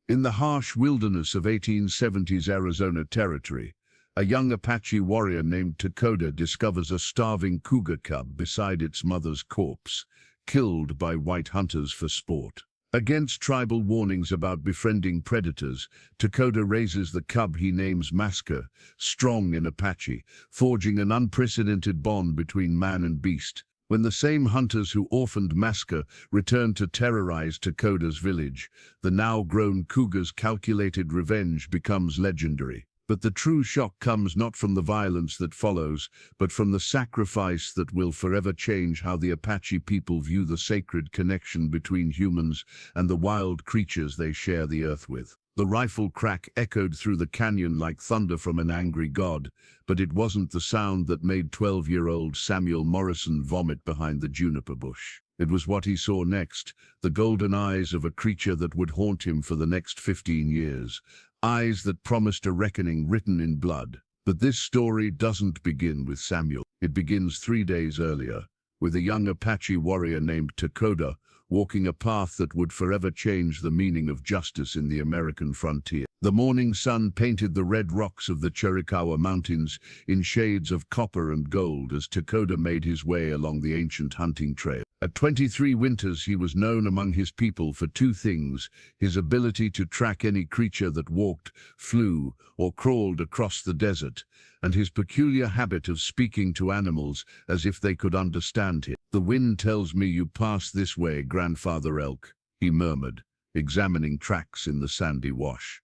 In the harsh wilderness of 1870s Arizona territory, a young Apache warrior named Takoda discovers a starving cougar cub beside its mother's corpse, killed by white hunters for sport. Against tribal warnings about befriending predators, Takoda raises the cub he names Maska, strong in Apache, forging an unprecedented bond between man and beast. When the same hunters who orphaned Maska return to terrorize Takoda's village, the now-grown cougar's calculated revenge becomes legendary. But the true shock comes not from the violence that follows, but from the sacrifice that will forever change how the Apache people view the sacred connection between humans and the wild creatures they share the earth with. The rifle crack echoed through the canyon like thunder from an angry god, but it wasn't the sound that made 12-year-old Samuel Morrison vomit behind the juniper bush. It was what he saw next, the golden eyes of a creature that would haunt him for the next 15 years. Eyes that promised a reckoning written in blood. But this story doesn't begin with Samuel. It begins 3 days earlier, with a young Apache warrior named Takoda walking a path that would forever change the meaning of justice in the American frontier. The morning sun painted the red rocks of the Chiricahua Mountains in shades of copper and gold as Takoda made his way along the ancient hunting trail. At 23 winters, he was known among his people for two things: his ability to track any creature that walked, flew, or crawled across the desert, and his peculiar habit of speaking to animals as if they could understand him. "The wind tells me you passed this way, Grandfather Elk," he murmured, examining tracks in the sandy wash.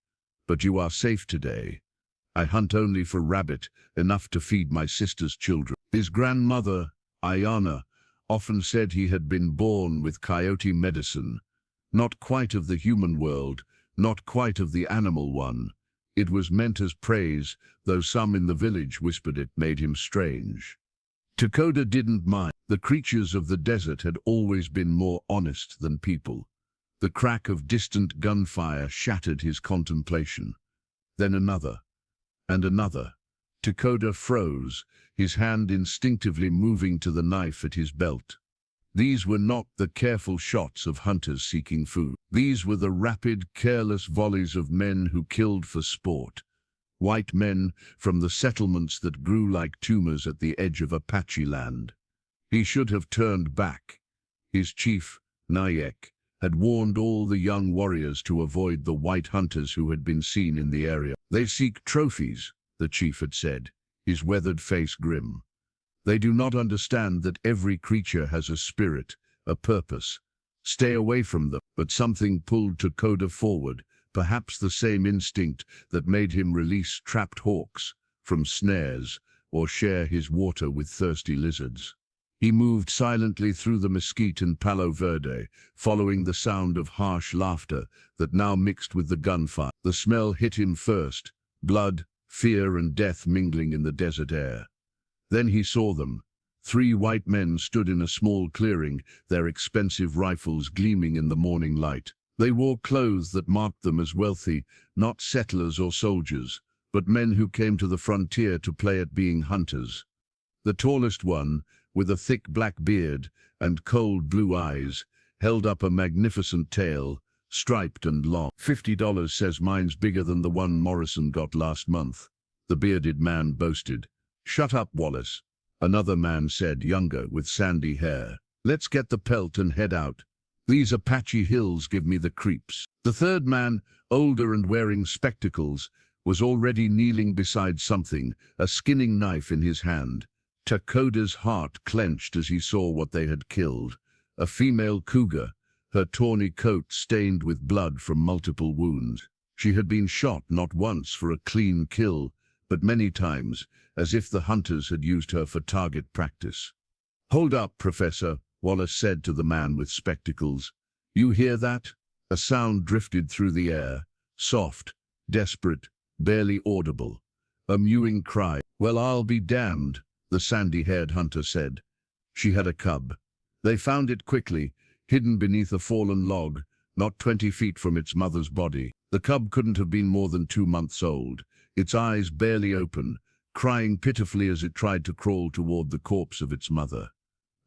"But you are safe today. I hunt only for rabbit, enough to feed my sister's children." His grandmother, Ayana, often said he had been born with coyote medicine, not quite of the human world, not quite of the animal one. It was meant as praise, though some in the village whispered it made him strange. Takoda didn't mind. The creatures of the desert had always been more honest than people. The crack of distant gunfire shattered his contemplation. Then another, and another. Takoda froze, his hand instinctively moving to the knife at his belt. These were not the careful shots of hunters seeking food. These were the rapid, careless volleys of men who killed for sport. White men from the settlements that grew like tumors at the edge of Apache land. He should have turned back. His chief, Nayek, had warned all the young warriors to avoid the white hunters who had been seen in the area. "They seek trophies," the chief had said, his weathered face grim. "They do not understand that every creature has a spirit, a purpose. Stay away from them." But something pulled Takoda forward, perhaps the same instinct that made him release trapped hawks from snares or share his water with thirsty lizards. He moved silently through the mesquite and Palo Verde, following the sound of harsh laughter that now mixed with the gunfire. The smell hit him first, blood, fear and death mingling in the desert air. Then he saw them. 3 white men stood in a small clearing, their expensive rifles gleaming in the morning light. They wore clothes that marked them as wealthy, not settlers or soldiers, but men who came to the frontier to play at being hunters. The tallest one, with a thick black beard and cold blue eyes, held up a magnificent tail, striped and long. $50 says mine's bigger than the one Morrison got last month, the bearded man boasted. "Shut up, Wallace," another man said, younger, with sandy hair. "Let's get the pelt and head out. These Apache hills give me the creeps." The third man, older and wearing spectacles, was already kneeling beside something, a skinning knife in his hand. Takoda's heart clenched as he saw what they had killed. A female cougar, her tawny coat stained with blood from multiple wounds. She had been shot not once for a clean kill, but many times, as if the hunters had used her for target practice. "Hold up, Professor," Wallace said to the man with spectacles. "You hear that?" A sound drifted through the air, soft, desperate, barely audible. A mewing cry. "Well, I'll be damned," the sandy-haired hunter said. She had a cub. They found it quickly, hidden beneath a fallen log, not 20 feet from its mother's body. The cub couldn't have been more than 2 months old, its eyes barely open, crying pitifully as it tried to crawl toward the corpse of its mother.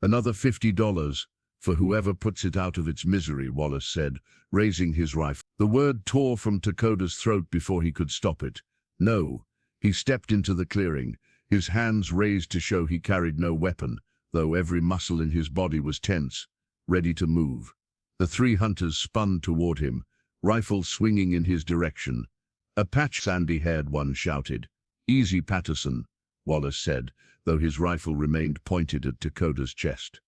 "Another $50, For whoever puts it out of its misery, Wallace said, raising his rifle. The word tore from Takoda's throat before he could stop it. No. He stepped into the clearing, his hands raised to show he carried no weapon, though every muscle in his body was tense, ready to move. The three hunters spun toward him, rifles swinging in his direction. Apache, sandy-haired one shouted. "Easy, Patterson," Wallace said, though his rifle remained pointed at Takoda's chest.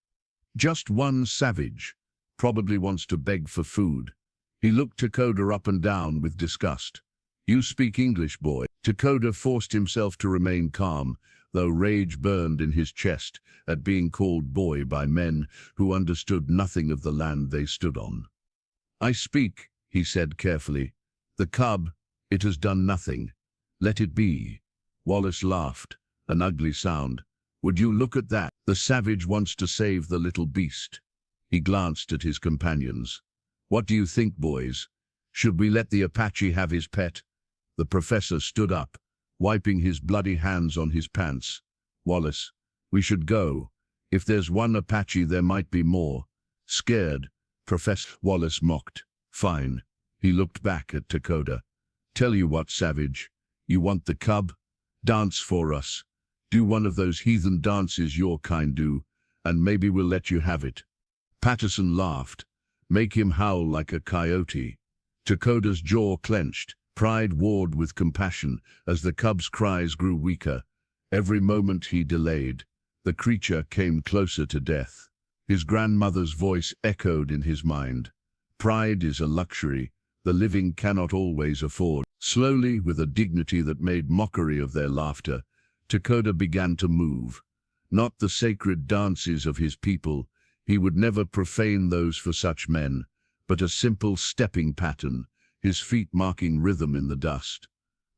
"Just one savage. Probably wants to beg for food." He looked Takoda up and down with disgust. "You speak English, boy?" Takoda forced himself to remain calm, though rage burned in his chest at being called boy by men who understood nothing of the land they stood on. "I speak," he said carefully. "The cub, it has done nothing. Let it be." Wallace laughed, an ugly sound. "Would you look at that? The savage wants to save the little beast." He glanced at his companions. "What do you think, boys? Should we let the Apache have his pet?" The professor stood up, wiping his bloody hands on his pants. "Wallace, we should go. If there's one Apache, there might be more." "Scared?" Professor Wallace mocked. "Fine." He looked back at Takoda. "Tell you what, savage. You want the cub? Dance for us. Do one of those heathen dances your kind do, and maybe we'll let you have it." Patterson laughed. "Make him howl like a coyote." Takoda's jaw clenched. Pride warred with compassion as the cub's cries grew weaker. Every moment he delayed, the creature came closer to death. His grandmother's voice echoed in his mind. "Pride is a luxury the living cannot always afford." Slowly, with a dignity that made mockery of their laughter, Takoda began to move. Not the sacred dances of his people, he would never profane those for such men, but a simple stepping pattern, his feet marking rhythm in the dust.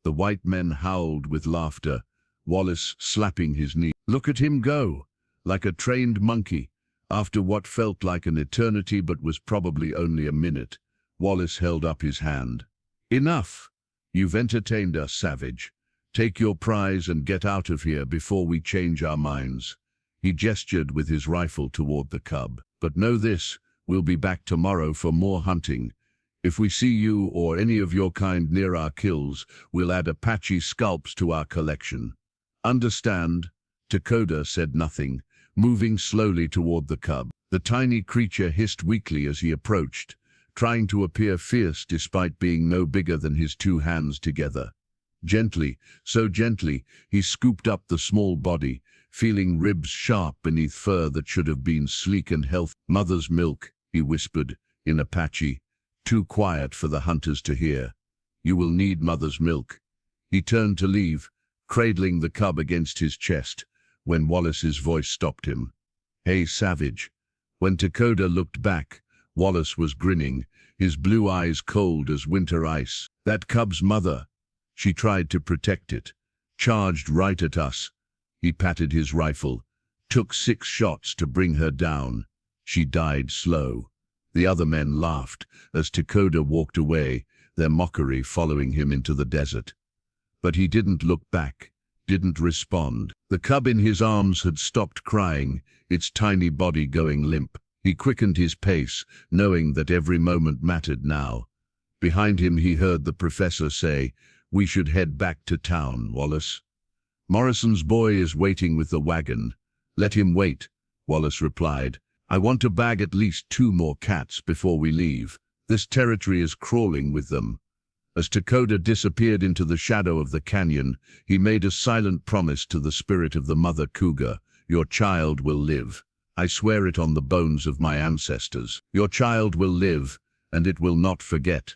The white men howled with laughter, Wallace slapping his knee. "Look at him go, like a trained monkey." After what felt like an eternity but was probably only a minute, Wallace held up his hand. "Enough! You've entertained us, savage. Take your prize and get out of here before we change our minds." He gestured with his rifle toward the cub. "But know this, we'll be back tomorrow for more hunting. If we see you or any of your kind near our kills, we'll add Apache scalps to our collection. Understand?" Takoda said nothing, moving slowly toward the cub. The tiny creature hissed weakly as he approached, trying to appear fierce despite being no bigger than his two hands together. Gently, so gently, he scooped up the small body, feeling ribs sharp beneath fur that should have been sleek and healthy. "Mother's milk," he whispered, in Apache, too quiet for the hunters to hear. "You will need mother's milk." He turned to leave, cradling the cub against his chest, when Wallace's voice stopped him. "Hey, savage." When Takoda looked back, Wallace was grinning, his blue eyes cold as winter ice. "That cub's mother. She tried to protect it. Charged right at us." He patted his rifle. "Took 6 shots to bring her down. She died slow." The other men laughed as Takoda walked away, their mockery following him into the desert. But he didn't look back, didn't respond. The cub in his arms had stopped crying, its tiny body going limp. He quickened his pace, knowing that every moment mattered now. Behind him he heard the professor say, "We should head back to town, Wallace. Morrison's boy is waiting with the wagon." "Let him wait," Wallace replied. "I want to bag at least 2 more cats before we leave. This territory is crawling with them." As Takoda disappeared into the shadow of the canyon, he made a silent promise to the spirit of the mother cougar. "Your child will live. I swear it on the bones of my ancestors. Your child will live, and it will not forget."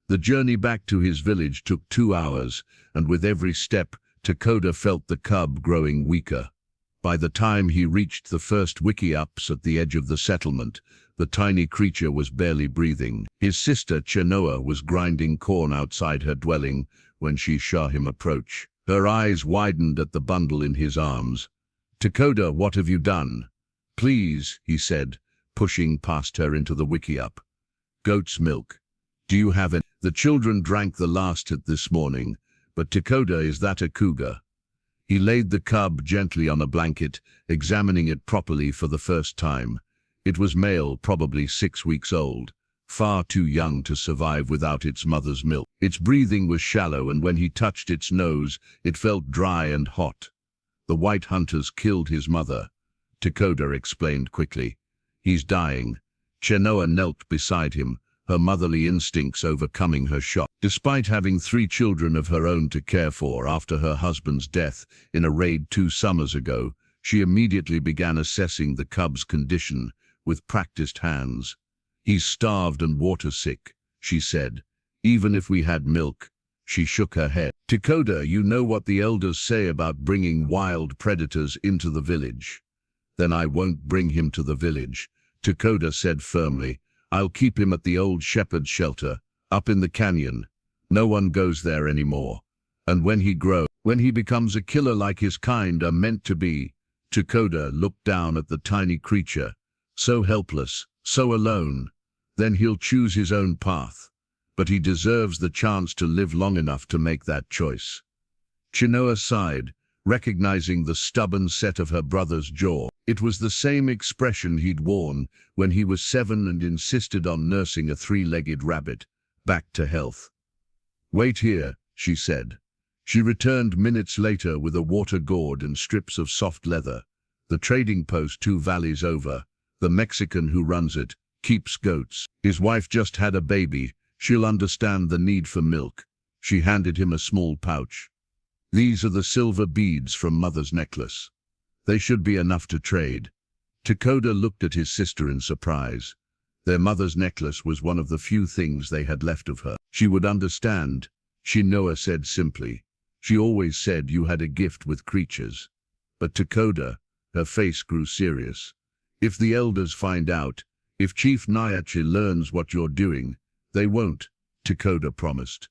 The journey back to his village took 2 hours, and with every step, Takoda felt the cub growing weaker. By the time he reached the first wiki-ups at the edge of the settlement, the tiny creature was barely breathing. His sister Chenoa was grinding corn outside her dwelling when she saw him approach. Her eyes widened at the bundle in his arms. "Takoda, what have you done?" "Please," he said, pushing past her into the wiki-up. "Goat's milk. Do you have it?" "The children drank the last at this morning, but Takoda, is that a cougar?" He laid the cub gently on a blanket, examining it properly for the first time. It was male, probably 6 weeks old, far too young to survive without its mother's milk. Its breathing was shallow, and when he touched its nose, it felt dry and hot. The white hunters killed his mother, Takoda explained quickly. He's dying. Chenoa knelt beside him, her motherly instincts overcoming her shock. Despite having 3 children of her own to care for after her husband's death in a raid 2 summers ago, she immediately began assessing the cub's condition with practiced hands. He's starved and water-sick, she said. Even if we had milk. She shook her head. Takoda, you know what the elders say about bringing wild predators into the village. Then I won't bring him to the village, Takoda said firmly. I'll keep him at the old shepherd's shelter, up in the canyon. No one goes there anymore. And when he becomes a killer like his kind are meant to be. Takoda looked down at the tiny creature, so helpless, so alone. Then he'll choose his own path. But he deserves the chance to live long enough to make that choice. Chenoa sighed, recognizing the stubborn set of her brother's jaw. It was the same expression he'd worn when he was 7 and insisted on nursing a 3-legged rabbit back to health. Wait here, she said. She returned minutes later with a water gourd and strips of soft leather. The trading post 2 valleys over. The Mexican who runs it keeps goats. His wife just had a baby. She'll understand the need for milk. She handed him a small pouch. These are the silver beads from Mother's necklace. They should be enough to trade. Takoda looked at his sister in surprise. Their mother's necklace was one of the few things they had left of her. She would understand, Chenoa said simply. She always said you had a gift with creatures. But Takoda, her face grew serious. If the elders find out, if Chief Nyache learns what you're doing, they won't, Takoda promised.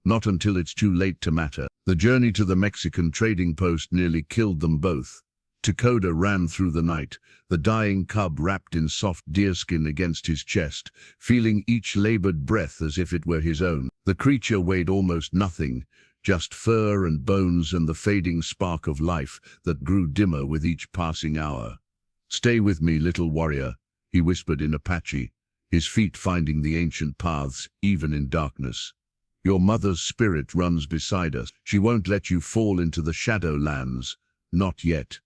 Not until it's too late to matter. The journey to the Mexican trading post nearly killed them both. Takoda ran through the night, the dying cub wrapped in soft deerskin against his chest, feeling each labored breath as if it were his own. The creature weighed almost nothing, just fur and bones and the fading spark of life that grew dimmer with each passing hour. Stay with me, little warrior, he whispered in Apache, his feet finding the ancient paths even in darkness. Your mother's spirit runs beside us. She won't let you fall into the Shadowlands. Not yet.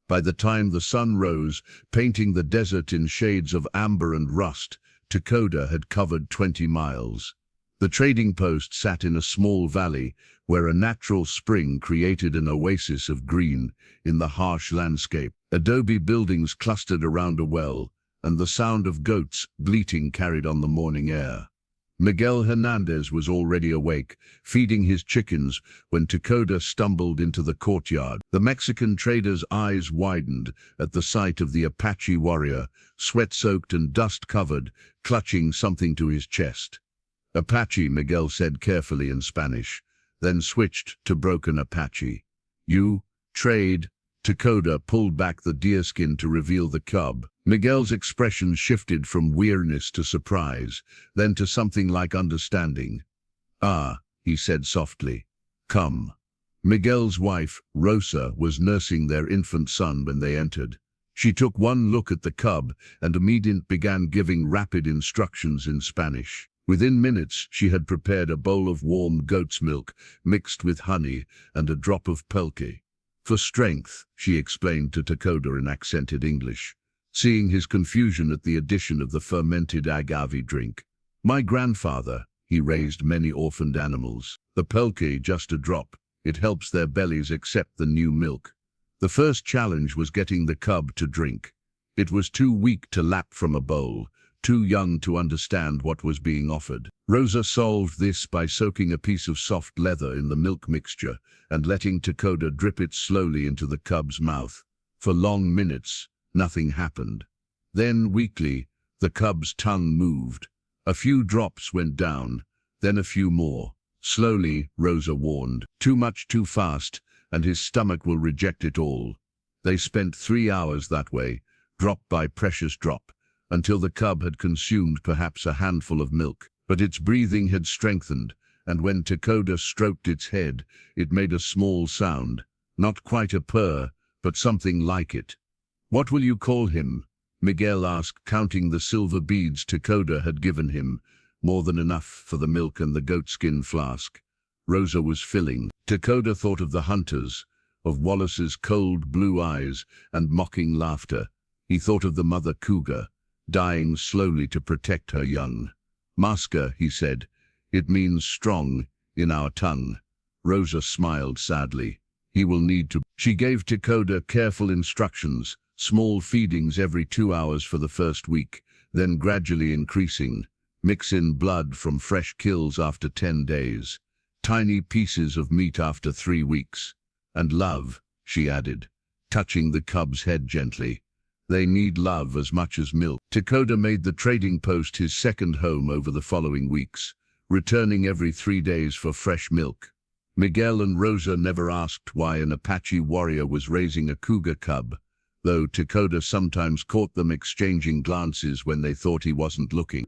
By the time the sun rose, painting the desert in shades of amber and rust, Takoda had covered 20 miles. The trading post sat in a small valley where a natural spring created an oasis of green in the harsh landscape. Adobe buildings clustered around a well, and the sound of goats bleating carried on the morning air. Miguel Hernandez was already awake, feeding his chickens, when Takoda stumbled into the courtyard. The Mexican trader's eyes widened at the sight of the Apache warrior, sweat-soaked and dust-covered, clutching something to his chest. Apache, Miguel said carefully in Spanish, then switched to broken Apache. You trade? Takoda pulled back the deerskin to reveal the cub. Miguel's expression shifted from weariness to surprise, then to something like understanding. Ah, he said softly. Come. Miguel's wife, Rosa, was nursing their infant son when they entered. She took one look at the cub and immediately began giving rapid instructions in Spanish. Within minutes, she had prepared a bowl of warm goat's milk mixed with honey and a drop of pulque. For strength, she explained to Takoda in accented English, seeing his confusion at the addition of the fermented agave drink. My grandfather, he raised many orphaned animals. The pulque, just a drop. It helps their bellies accept the new milk. The first challenge was getting the cub to drink. It was too weak to lap from a bowl, too young to understand what was being offered. Rosa solved this by soaking a piece of soft leather in the milk mixture and letting Takoda drip it slowly into the cub's mouth. For long minutes, nothing happened. Then, weakly, the cub's tongue moved. A few drops went down, then a few more. Slowly, Rosa warned. Too much too fast, and his stomach will reject it all. They spent 3 hours that way, drop by precious drop, until the cub had consumed perhaps a handful of milk. But its breathing had strengthened, and when Takoda stroked its head, it made a small sound. Not quite a purr, but something like it. What will you call him? Miguel asked, counting the silver beads Takoda had given him, more than enough for the milk and the goatskin flask. Rosa was filling. Takoda thought of the hunters, of Wallace's cold blue eyes and mocking laughter. He thought of the mother cougar, dying slowly to protect her young. Maska, he said, it means strong in our tongue. Rosa smiled sadly. He will need to. She gave Takoda careful instructions, small feedings every 2 hours for the first week, then gradually increasing. Mix in blood from fresh kills after 10 days. Tiny pieces of meat after 3 weeks. And love, she added, touching the cub's head gently. They need love as much as milk. Takoda made the trading post his second home over the following weeks, returning every 3 days for fresh milk. Miguel and Rosa never asked why an Apache warrior was raising a cougar cub, though Takoda sometimes caught them exchanging glances when they thought he wasn't looking.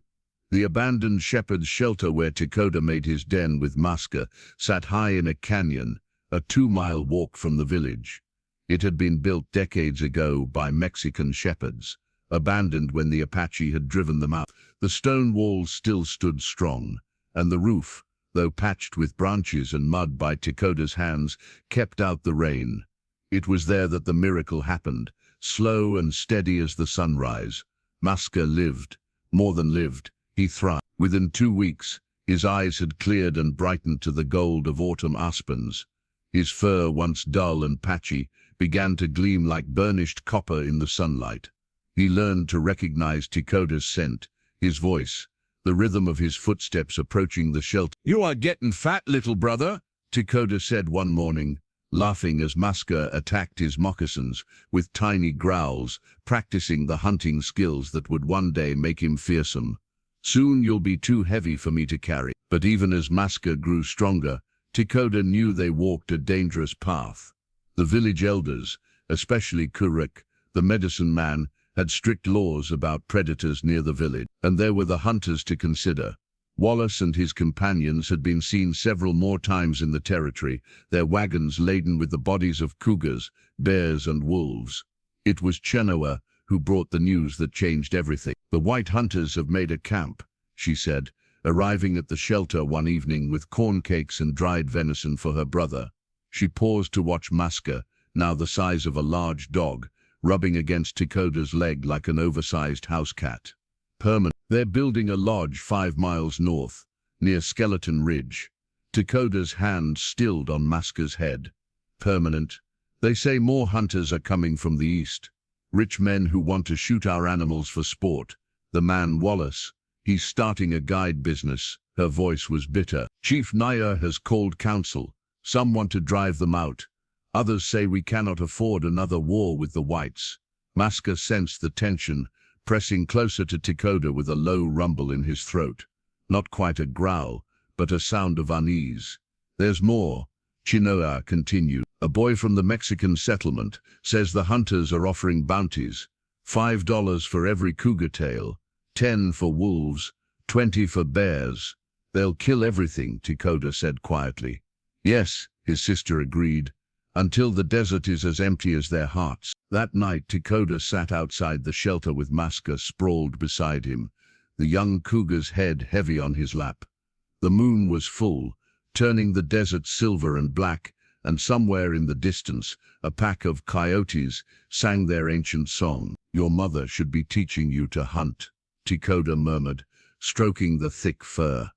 The abandoned shepherd's shelter where Takoda made his den with Maska sat high in a canyon, a 2-mile walk from the village. It had been built decades ago by Mexican shepherds, abandoned when the Apache had driven them out. The stone walls still stood strong, and the roof, though patched with branches and mud by Takoda's hands, kept out the rain. It was there that the miracle happened, slow and steady as the sunrise. Maska lived, more than lived, he thrived. Within 2 weeks, his eyes had cleared and brightened to the gold of autumn aspens. His fur, once dull and patchy, began to gleam like burnished copper in the sunlight. He learned to recognize Takoda's scent, his voice, the rhythm of his footsteps approaching the shelter. "You are getting fat, little brother," Takoda said one morning, laughing as Maska attacked his moccasins with tiny growls, practicing the hunting skills that would one day make him fearsome. "Soon you'll be too heavy for me to carry." But even as Maska grew stronger, Takoda knew they walked a dangerous path. The village elders, especially Cougar, the medicine man, had strict laws about predators near the village, and there were the hunters to consider. Wallace and his companions had been seen several more times in the territory, their wagons laden with the bodies of cougars, bears and wolves. It was Chenoa who brought the news that changed everything. "The white hunters have made a camp," she said, arriving at the shelter one evening with corn cakes and dried venison for her brother. She paused to watch Maska, now the size of a large dog, rubbing against Takoda's leg like an oversized house cat. "Permanent. They're building a lodge 5 miles north, near Skeleton Ridge." Takoda's hand stilled on Maska's head. "Permanent. They say more hunters are coming from the east. Rich men who want to shoot our animals for sport. The man Wallace, he's starting a guide business." Her voice was bitter. "Chief Naya has called council. Some want to drive them out. Others say we cannot afford another war with the whites." Maska sensed the tension, pressing closer to Takoda with a low rumble in his throat. Not quite a growl, but a sound of unease. "There's more," Chenoa continued. "A boy from the Mexican settlement says the hunters are offering bounties. $5 for every cougar tail, 10 for wolves, 20 for bears. They'll kill everything," Takoda said quietly. "Yes," his sister agreed, "until the desert is as empty as their hearts." That night, Takoda sat outside the shelter with Maska sprawled beside him, the young cougar's head heavy on his lap. The moon was full, turning the desert silver and black, and somewhere in the distance, a pack of coyotes sang their ancient song. "Your mother should be teaching you to hunt," Takoda murmured, stroking the thick fur.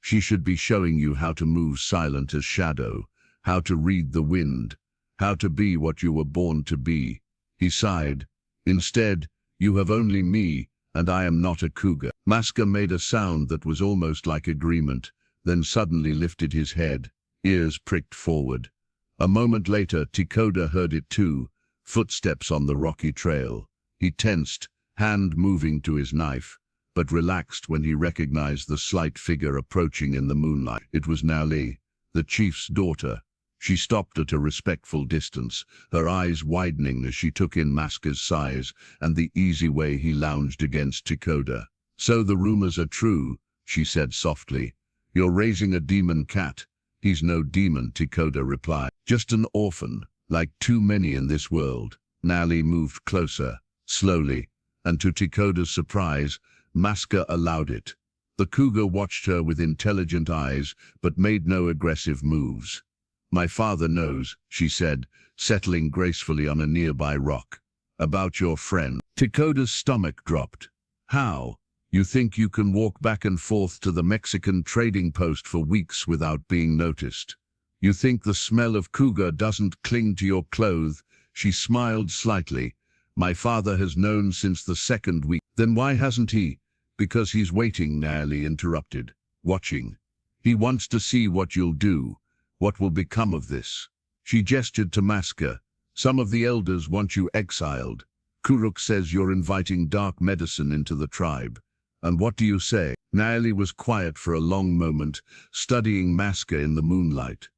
"She should be showing you how to move silent as shadow, how to read the wind, how to be what you were born to be." He sighed. "Instead, you have only me, and I am not a cougar." Maska made a sound that was almost like agreement, then suddenly lifted his head, ears pricked forward. A moment later, Takoda heard it too, footsteps on the rocky trail. He tensed, hand moving to his knife, but relaxed when he recognized the slight figure approaching in the moonlight. It was Nali, the chief's daughter. She stopped at a respectful distance, her eyes widening as she took in Maska's size and the easy way he lounged against Takoda. "So the rumors are true," she said softly. "You're raising a demon cat." "He's no demon," Takoda replied. "Just an orphan, like too many in this world." Nali moved closer, slowly, and to Takoda's surprise, Maska allowed it. The cougar watched her with intelligent eyes, but made no aggressive moves. "My father knows," she said, settling gracefully on a nearby rock. "About your friend." Takoda's stomach dropped. "How? You think you can walk back and forth to the Mexican trading post for weeks without being noticed? You think the smell of cougar doesn't cling to your clothes?" She smiled slightly. "My father has known since the second week." "Then why hasn't he?" "Because he's waiting," Naili interrupted. "Watching. He wants to see what you'll do, what will become of this." She gestured to Maska. "Some of the elders want you exiled. Kuruk says you're inviting dark medicine into the tribe. And what do you say?" Naili was quiet for a long moment, studying Maska in the moonlight.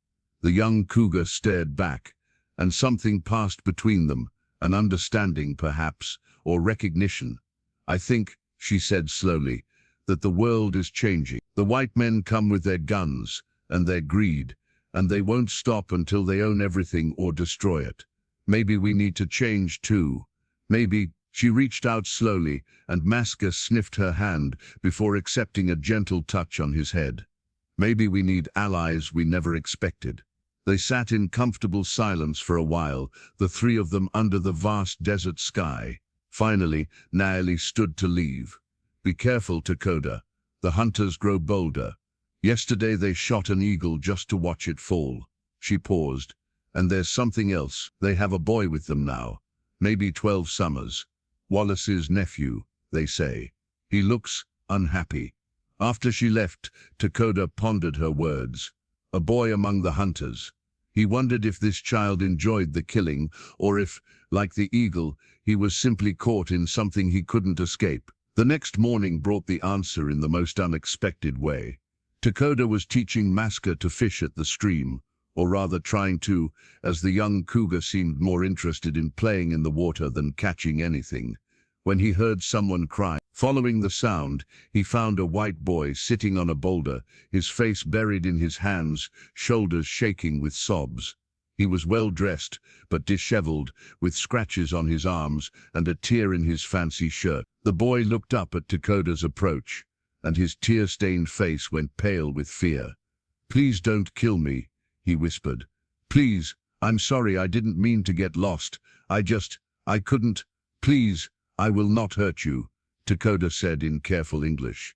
The young cougar stared back, and something passed between them, an understanding perhaps, or recognition. "I think," she said slowly, "that the world is changing. The white men come with their guns and their greed, and they won't stop until they own everything or destroy it. Maybe we need to change too. Maybe." She reached out slowly, and Maska sniffed her hand before accepting a gentle touch on his head. "Maybe we need allies we never expected." They sat in comfortable silence for a while, the three of them under the vast desert sky. Finally, Naili stood to leave. "Be careful, Takoda. The hunters grow bolder. Yesterday they shot an eagle just to watch it fall." She paused. "And there's something else. They have a boy with them now. Maybe 12 summers. Wallace's nephew, they say. He looks unhappy." After she left, Takoda pondered her words. A boy among the hunters. He wondered if this child enjoyed the killing, or if, like the eagle, he was simply caught in something he couldn't escape. The next morning brought the answer in the most unexpected way. Takoda was teaching Maska to fish at the stream, or rather trying to, as the young cougar seemed more interested in playing in the water than catching anything, when he heard someone cry. Following the sound, he found a white boy sitting on a boulder, his face buried in his hands, shoulders shaking with sobs. He was well dressed, but disheveled, with scratches on his arms and a tear in his fancy shirt. The boy looked up at Takoda's approach, and his tear-stained face went pale with fear. "Please don't kill me," he whispered. "Please, I'm sorry, I didn't mean to get lost. I couldn't. Please, I will not hurt you," Takoda said in careful English.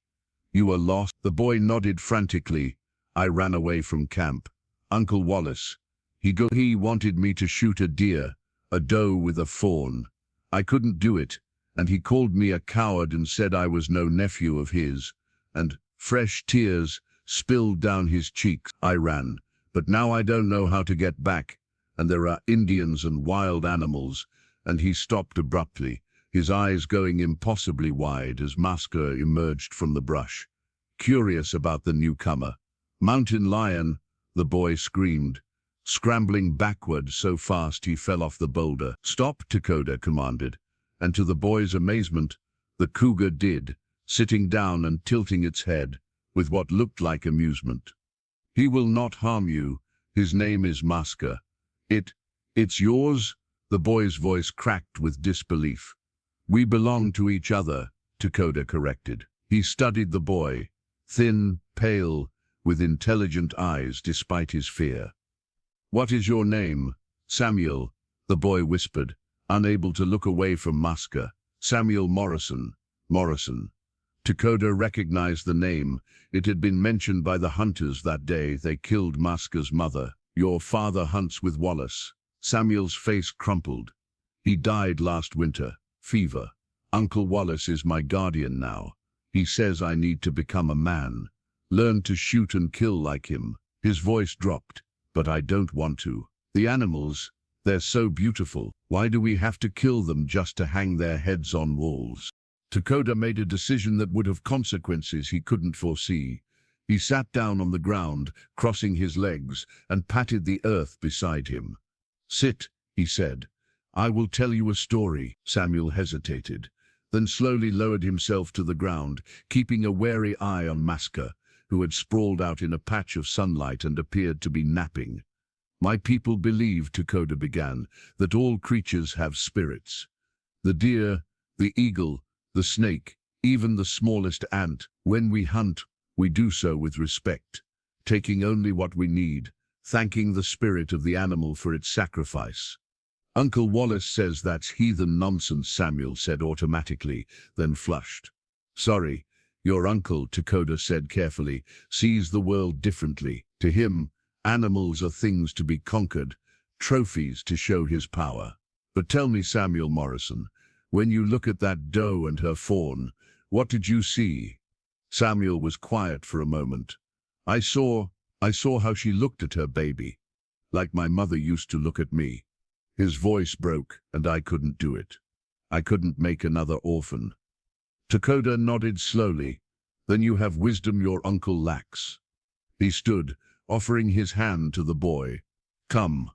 "You are lost?" The boy nodded frantically. "I ran away from camp. Uncle Wallace. He wanted me to shoot a deer, a doe with a fawn. I couldn't do it, and he called me a coward and said I was no nephew of his." And fresh tears spilled down his cheeks. "I ran, but now I don't know how to get back, and there are Indians and wild animals." And he stopped abruptly, his eyes going impossibly wide as Maska emerged from the brush, curious about the newcomer. "Mountain lion," the boy screamed, scrambling backward so fast he fell off the boulder. "Stop," Takoda commanded, and to the boy's amazement, the cougar did, sitting down and tilting its head, with what looked like amusement. "He will not harm you. His name is Maska." It's yours?" The boy's voice cracked with disbelief. "We belong to each other," Takoda corrected. He studied the boy, thin, pale, with intelligent eyes despite his fear. "What is your name?" "Samuel," the boy whispered, unable to look away from Maska. "Samuel Morrison." Morrison. Takoda recognized the name. It had been mentioned by the hunters that day they killed Maska's mother. "Your father hunts with Wallace." Samuel's face crumpled. "He died last winter. Fever. Uncle Wallace is my guardian now. He says I need to become a man, learn to shoot and kill like him." His voice dropped. "But I don't want to. The animals, they're so beautiful. Why do we have to kill them just to hang their heads on walls?" Takoda made a decision that would have consequences he couldn't foresee. He sat down on the ground, crossing his legs, and patted the earth beside him. "Sit," he said. "I will tell you a story." Samuel hesitated, then slowly lowered himself to the ground, keeping a wary eye on Maska, who had sprawled out in a patch of sunlight and appeared to be napping. "My people believe," Takoda began, "that all creatures have spirits. The deer, The eagle, the snake, even the smallest ant. When we hunt, we do so with respect, taking only what we need, thanking the spirit of the animal for its sacrifice. Uncle Wallace says that's heathen nonsense, Samuel said automatically, then flushed. Sorry, your uncle, Takoda said carefully, sees the world differently. To him, animals are things to be conquered, trophies to show his power. But tell me, Samuel Morrison, when you look at that doe and her fawn, what did you see? Samuel was quiet for a moment. I saw how she looked at her baby, like my mother used to look at me. His voice broke, and I couldn't do it. I couldn't make another orphan. Takoda nodded slowly. Then you have wisdom your uncle lacks. He stood, offering his hand to the boy. Come,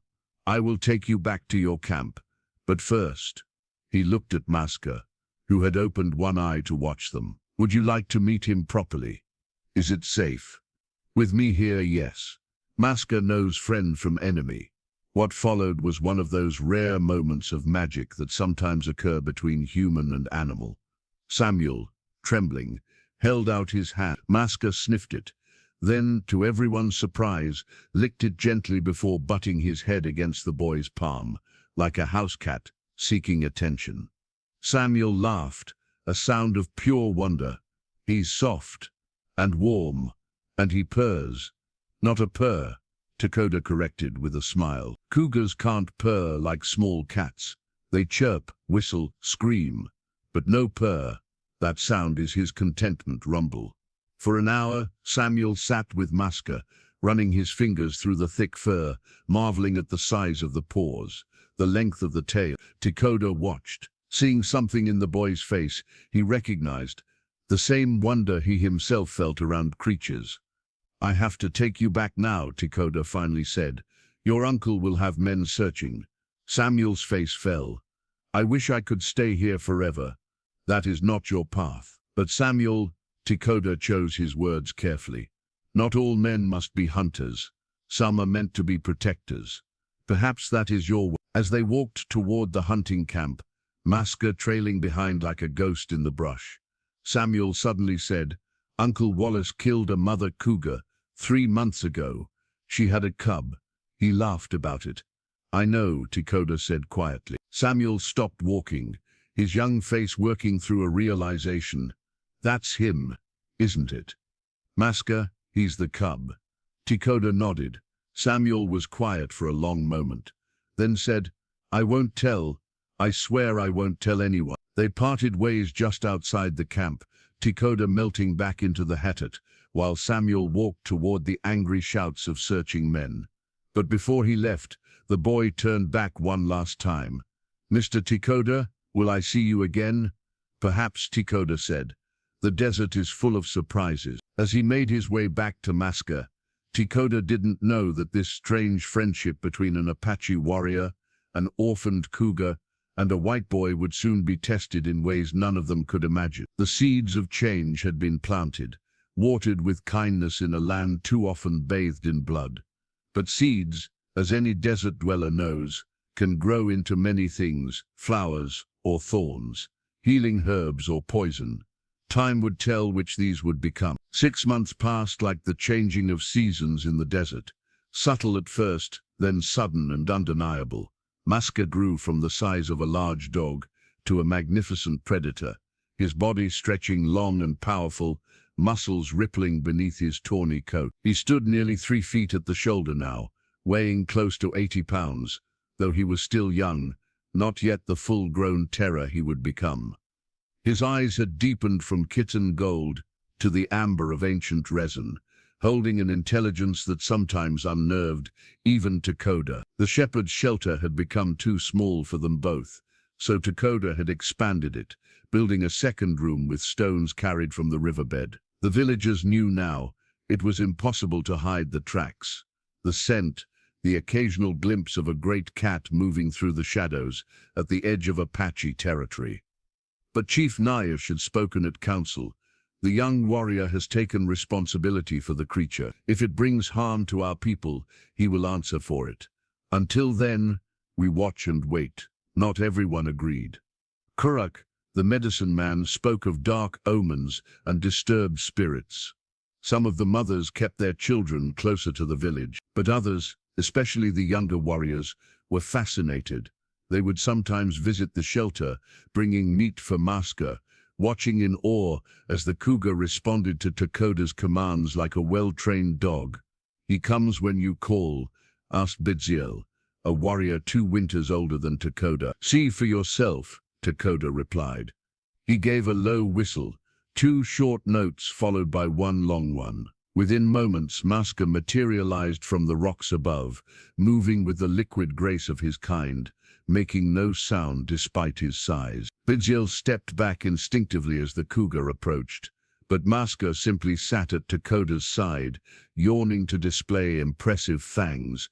I will take you back to your camp. But first, he looked at Maska, who had opened one eye to watch them. Would you like to meet him properly? Is it safe? With me here, yes. Maska knows friend from enemy. What followed was one of those rare moments of magic that sometimes occur between human and animal. Samuel, trembling, held out his hand. Maska sniffed it, then, to everyone's surprise, licked it gently before butting his head against the boy's palm, like a house cat seeking attention. Samuel laughed, a sound of pure wonder. He's soft and warm, and he purrs. Not a purr, Takoda corrected with a smile. Cougars can't purr like small cats. They chirp, whistle, scream, but no purr. That sound is his contentment rumble. For an hour, Samuel sat with Maska, running his fingers through the thick fur, marveling at the size of the paws, the length of the tail. Takoda watched. Seeing something in the boy's face, he recognized the same wonder he himself felt around creatures. I have to take you back now, Takoda finally said. Your uncle will have men searching. Samuel's face fell. I wish I could stay here forever. That is not your path. But Samuel, Takoda chose his words carefully. Not all men must be hunters. Some are meant to be protectors. Perhaps that is your way. As they walked toward the hunting camp, Maska trailing behind like a ghost in the brush, Samuel suddenly said, Uncle Wallace killed a mother cougar 3 months ago. She had a cub. He laughed about it. I know, Takoda said quietly. Samuel stopped walking, his young face working through a realization. That's him, isn't it? Maska, he's the cub. Takoda nodded. Samuel was quiet for a long moment, then said, I won't tell. I swear I won't tell anyone. They parted ways just outside the camp, Takoda melting back into the hatat, while Samuel walked toward the angry shouts of searching men. But before he left, the boy turned back one last time. Mr. Takoda, will I see you again? Perhaps, Takoda said. The desert is full of surprises. As he made his way back to Maska, Takoda didn't know that this strange friendship between an Apache warrior, an orphaned cougar, and a white boy would soon be tested in ways none of them could imagine. The seeds of change had been planted, watered with kindness in a land too often bathed in blood. But seeds, as any desert dweller knows, can grow into many things, flowers or thorns, healing herbs or poison. Time would tell which these would become. 6 months passed like the changing of seasons in the desert, subtle at first, then sudden and undeniable. Maska grew from the size of a large dog to a magnificent predator, his body stretching long and powerful, muscles rippling beneath his tawny coat. He stood nearly 3 feet at the shoulder now, weighing close to 80 pounds, though he was still young, not yet the full-grown terror he would become. His eyes had deepened from kitten gold to the amber of ancient resin, holding an intelligence that sometimes unnerved even Takoda. The shepherd's shelter had become too small for them both, so Takoda had expanded it, building a second room with stones carried from the riverbed. The villagers knew now it was impossible to hide the tracks, the scent, the occasional glimpse of a great cat moving through the shadows at the edge of Apache territory. But Chief Naish had spoken at council. The young warrior has taken responsibility for the creature. If it brings harm to our people, he will answer for it. Until then, we watch and wait. Not everyone agreed. Kurak, The medicine man spoke of dark omens and disturbed spirits. Some of the mothers kept their children closer to the village, but others, especially the younger warriors, were fascinated. They would sometimes visit the shelter, bringing meat for Maska, watching in awe as the cougar responded to Takoda's commands like a well-trained dog. "He comes when you call," asked Bidziel, a warrior 2 winters older than Takoda. "See for yourself," Takoda replied. He gave a low whistle, 2 short notes followed by 1 long one. Within moments, Maska materialized from the rocks above, moving with the liquid grace of his kind, making no sound despite his size. Bidziel stepped back instinctively as the cougar approached, but Maska simply sat at Takoda's side, yawning to display impressive fangs.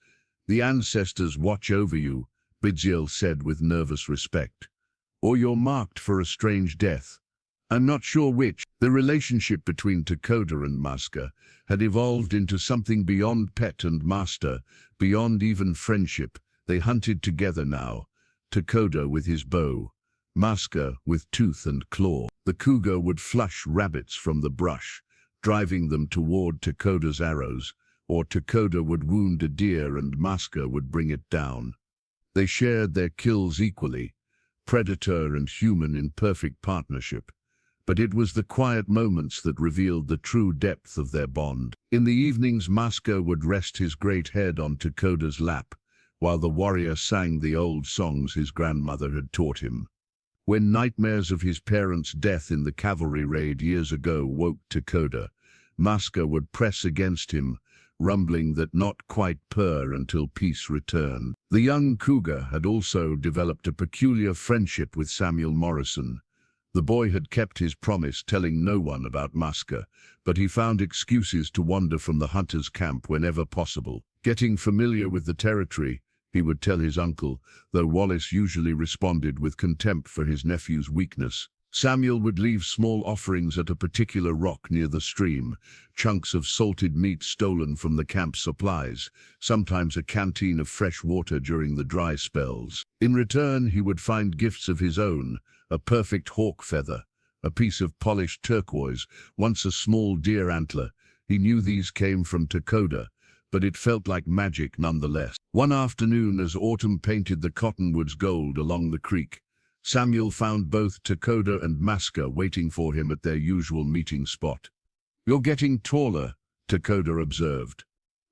"The ancestors watch over you," Bidziel said with nervous respect. "Or you're marked for a strange death. I'm not sure which." The relationship between Takoda and Maska had evolved into something beyond pet and master, beyond even friendship. They hunted together now, Takoda with his bow, Maska with tooth and claw. The cougar would flush rabbits from the brush, driving them toward Takoda's arrows, or Takoda would wound a deer and Maska would bring it down. They shared their kills equally, predator and human in perfect partnership. But it was the quiet moments that revealed the true depth of their bond. In the evenings, Maska would rest his great head on Takoda's lap, while the warrior sang the old songs his grandmother had taught him. When nightmares of his parents' death in the cavalry raid years ago woke Takoda, Maska would press against him, rumbling that not quite purr until peace returned. The young cougar had also developed a peculiar friendship with Samuel Morrison. The boy had kept his promise, telling no one about Maska, but he found excuses to wander from the hunter's camp whenever possible. Getting familiar with the territory, he would tell his uncle, though Wallace usually responded with contempt for his nephew's weakness. Samuel would leave small offerings at a particular rock near the stream, chunks of salted meat stolen from the camp supplies, sometimes a canteen of fresh water during the dry spells. In return, he would find gifts of his own, a perfect hawk feather, a piece of polished turquoise, once a small deer antler. He knew these came from Takoda, but it felt like magic nonetheless. One afternoon, as autumn painted the cottonwoods gold along the creek, Samuel found both Takoda and Maska waiting for him at their usual meeting spot. "You're getting taller," Takoda observed.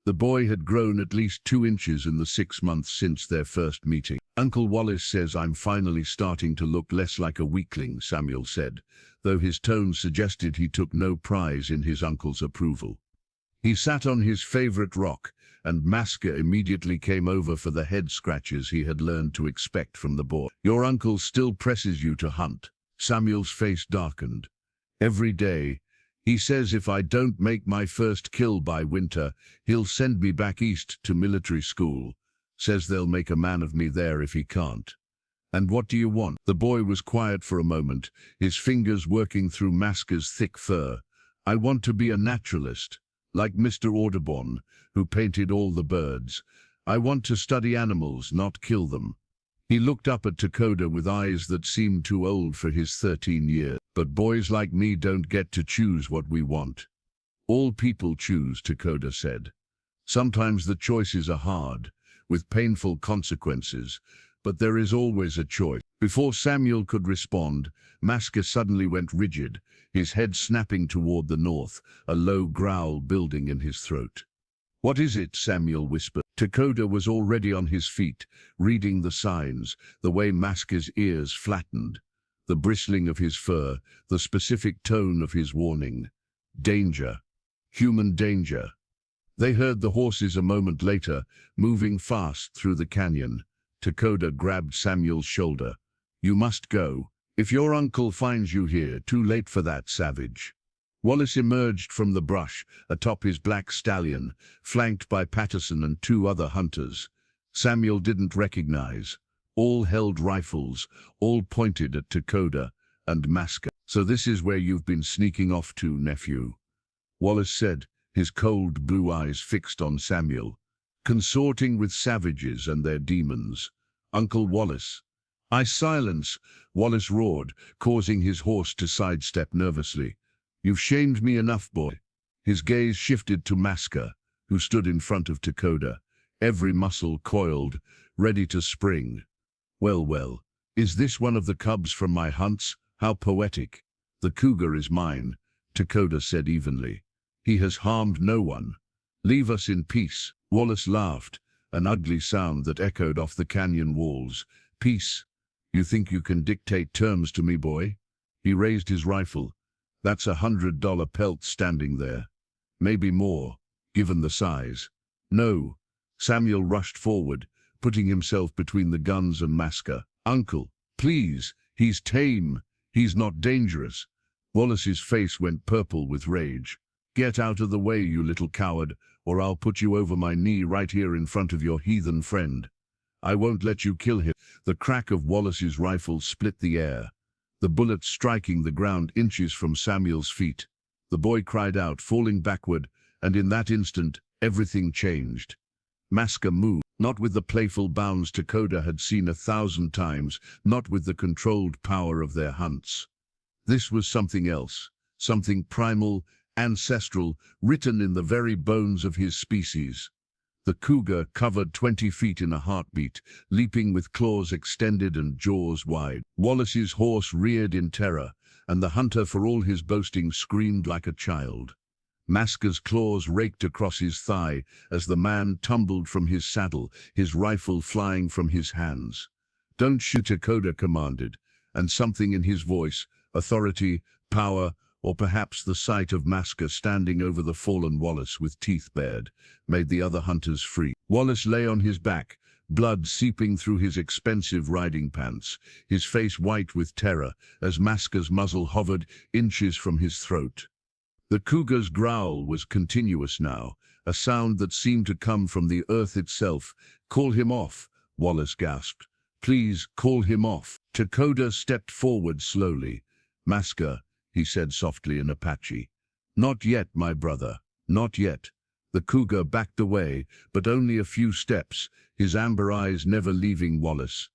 The boy had grown at least 2 inches in the 6 months since their first meeting. "Uncle Wallace says I'm finally starting to look less like a weakling," Samuel said, though his tone suggested he took no prize in his uncle's approval. He sat on his favorite rock, and Maska immediately came over for the head scratches he had learned to expect from the boy. "Your uncle still presses you to hunt." Samuel's face darkened. "Every day. He says if I don't make my first kill by winter, he'll send me back east to military school. Says they'll make a man of me there if he can't." "And what do you want?" The boy was quiet for a moment, his fingers working through Maska's thick fur. "I want to be a naturalist, like Mr. Audubon, who painted all the birds. I want to study animals, not kill them." He looked up at Takoda with eyes that seemed too old for his 13 years. "But boys like me don't get to choose what we want." "All people choose," Takoda said. "Sometimes the choices are hard, with painful consequences, but there is always a choice." Before Samuel could respond, Maska suddenly went rigid, his head snapping toward the north, a low growl building in his throat. "What is it?" Samuel whispered. Takoda was already on his feet, reading the signs, the way Maska's ears flattened, the bristling of his fur, the specific tone of his warning. Danger. Human danger. They heard the horses a moment later, moving fast through the canyon. Takoda grabbed Samuel's shoulder. "You must go. If your uncle finds you here, too late for that, savage." Wallace emerged from the brush, atop his black stallion, flanked by Patterson and 2 other hunters. Samuel didn't recognize. All held rifles, all pointed at Takoda and Maska. "So this is where you've been sneaking off to, nephew," Wallace said, his cold blue eyes fixed on Samuel. "Consorting with savages and their demons. Uncle Wallace, I silence, Wallace roared, causing his horse to sidestep nervously. You've shamed me enough, boy. His gaze shifted to Maska, who stood in front of Takoda, every muscle coiled, ready to spring. Well, well, is this one of the cubs from my hunts? How poetic. The cougar is mine, Takoda said evenly. He has harmed no one. Leave us in peace. Wallace laughed, an ugly sound that echoed off the canyon walls. Peace? You think you can dictate terms to me, boy? He raised his rifle. That's $100 pelt standing there. Maybe more, given the size. No. Samuel rushed forward, putting himself between the guns and Maska. Uncle, please, he's tame. He's not dangerous. Wallace's face went purple with rage. Get out of the way, you little coward, or I'll put you over my knee right here in front of your heathen friend. I won't let you kill him. The crack of Wallace's rifle split the air, the bullet striking the ground inches from Samuel's feet. The boy cried out, falling backward, and in that instant, everything changed. Maska moved, not with the playful bounds Takoda had seen 1,000 times, not with the controlled power of their hunts. This was something else, something primal, ancestral, written in the very bones of his species. The cougar covered 20 feet in a heartbeat, leaping with claws extended and jaws wide. Wallace's horse reared in terror, and the hunter, for all his boasting, screamed like a child. Maska's claws raked across his thigh as the man tumbled from his saddle, his rifle flying from his hands. Don't shoot, Takoda commanded, and something in his voice, authority, power, or perhaps the sight of Maska standing over the fallen Wallace with teeth bared, made the other hunters free. Wallace lay on his back, blood seeping through his expensive riding pants, his face white with terror as Maska's muzzle hovered inches from his throat. The cougar's growl was continuous now, a sound that seemed to come from the earth itself. Call him off, Wallace gasped. Please, call him off. Takoda stepped forward slowly. Maska, he said softly in Apache. Not yet, my brother, not yet. The cougar backed away, but only a few steps, his amber eyes never leaving Wallace.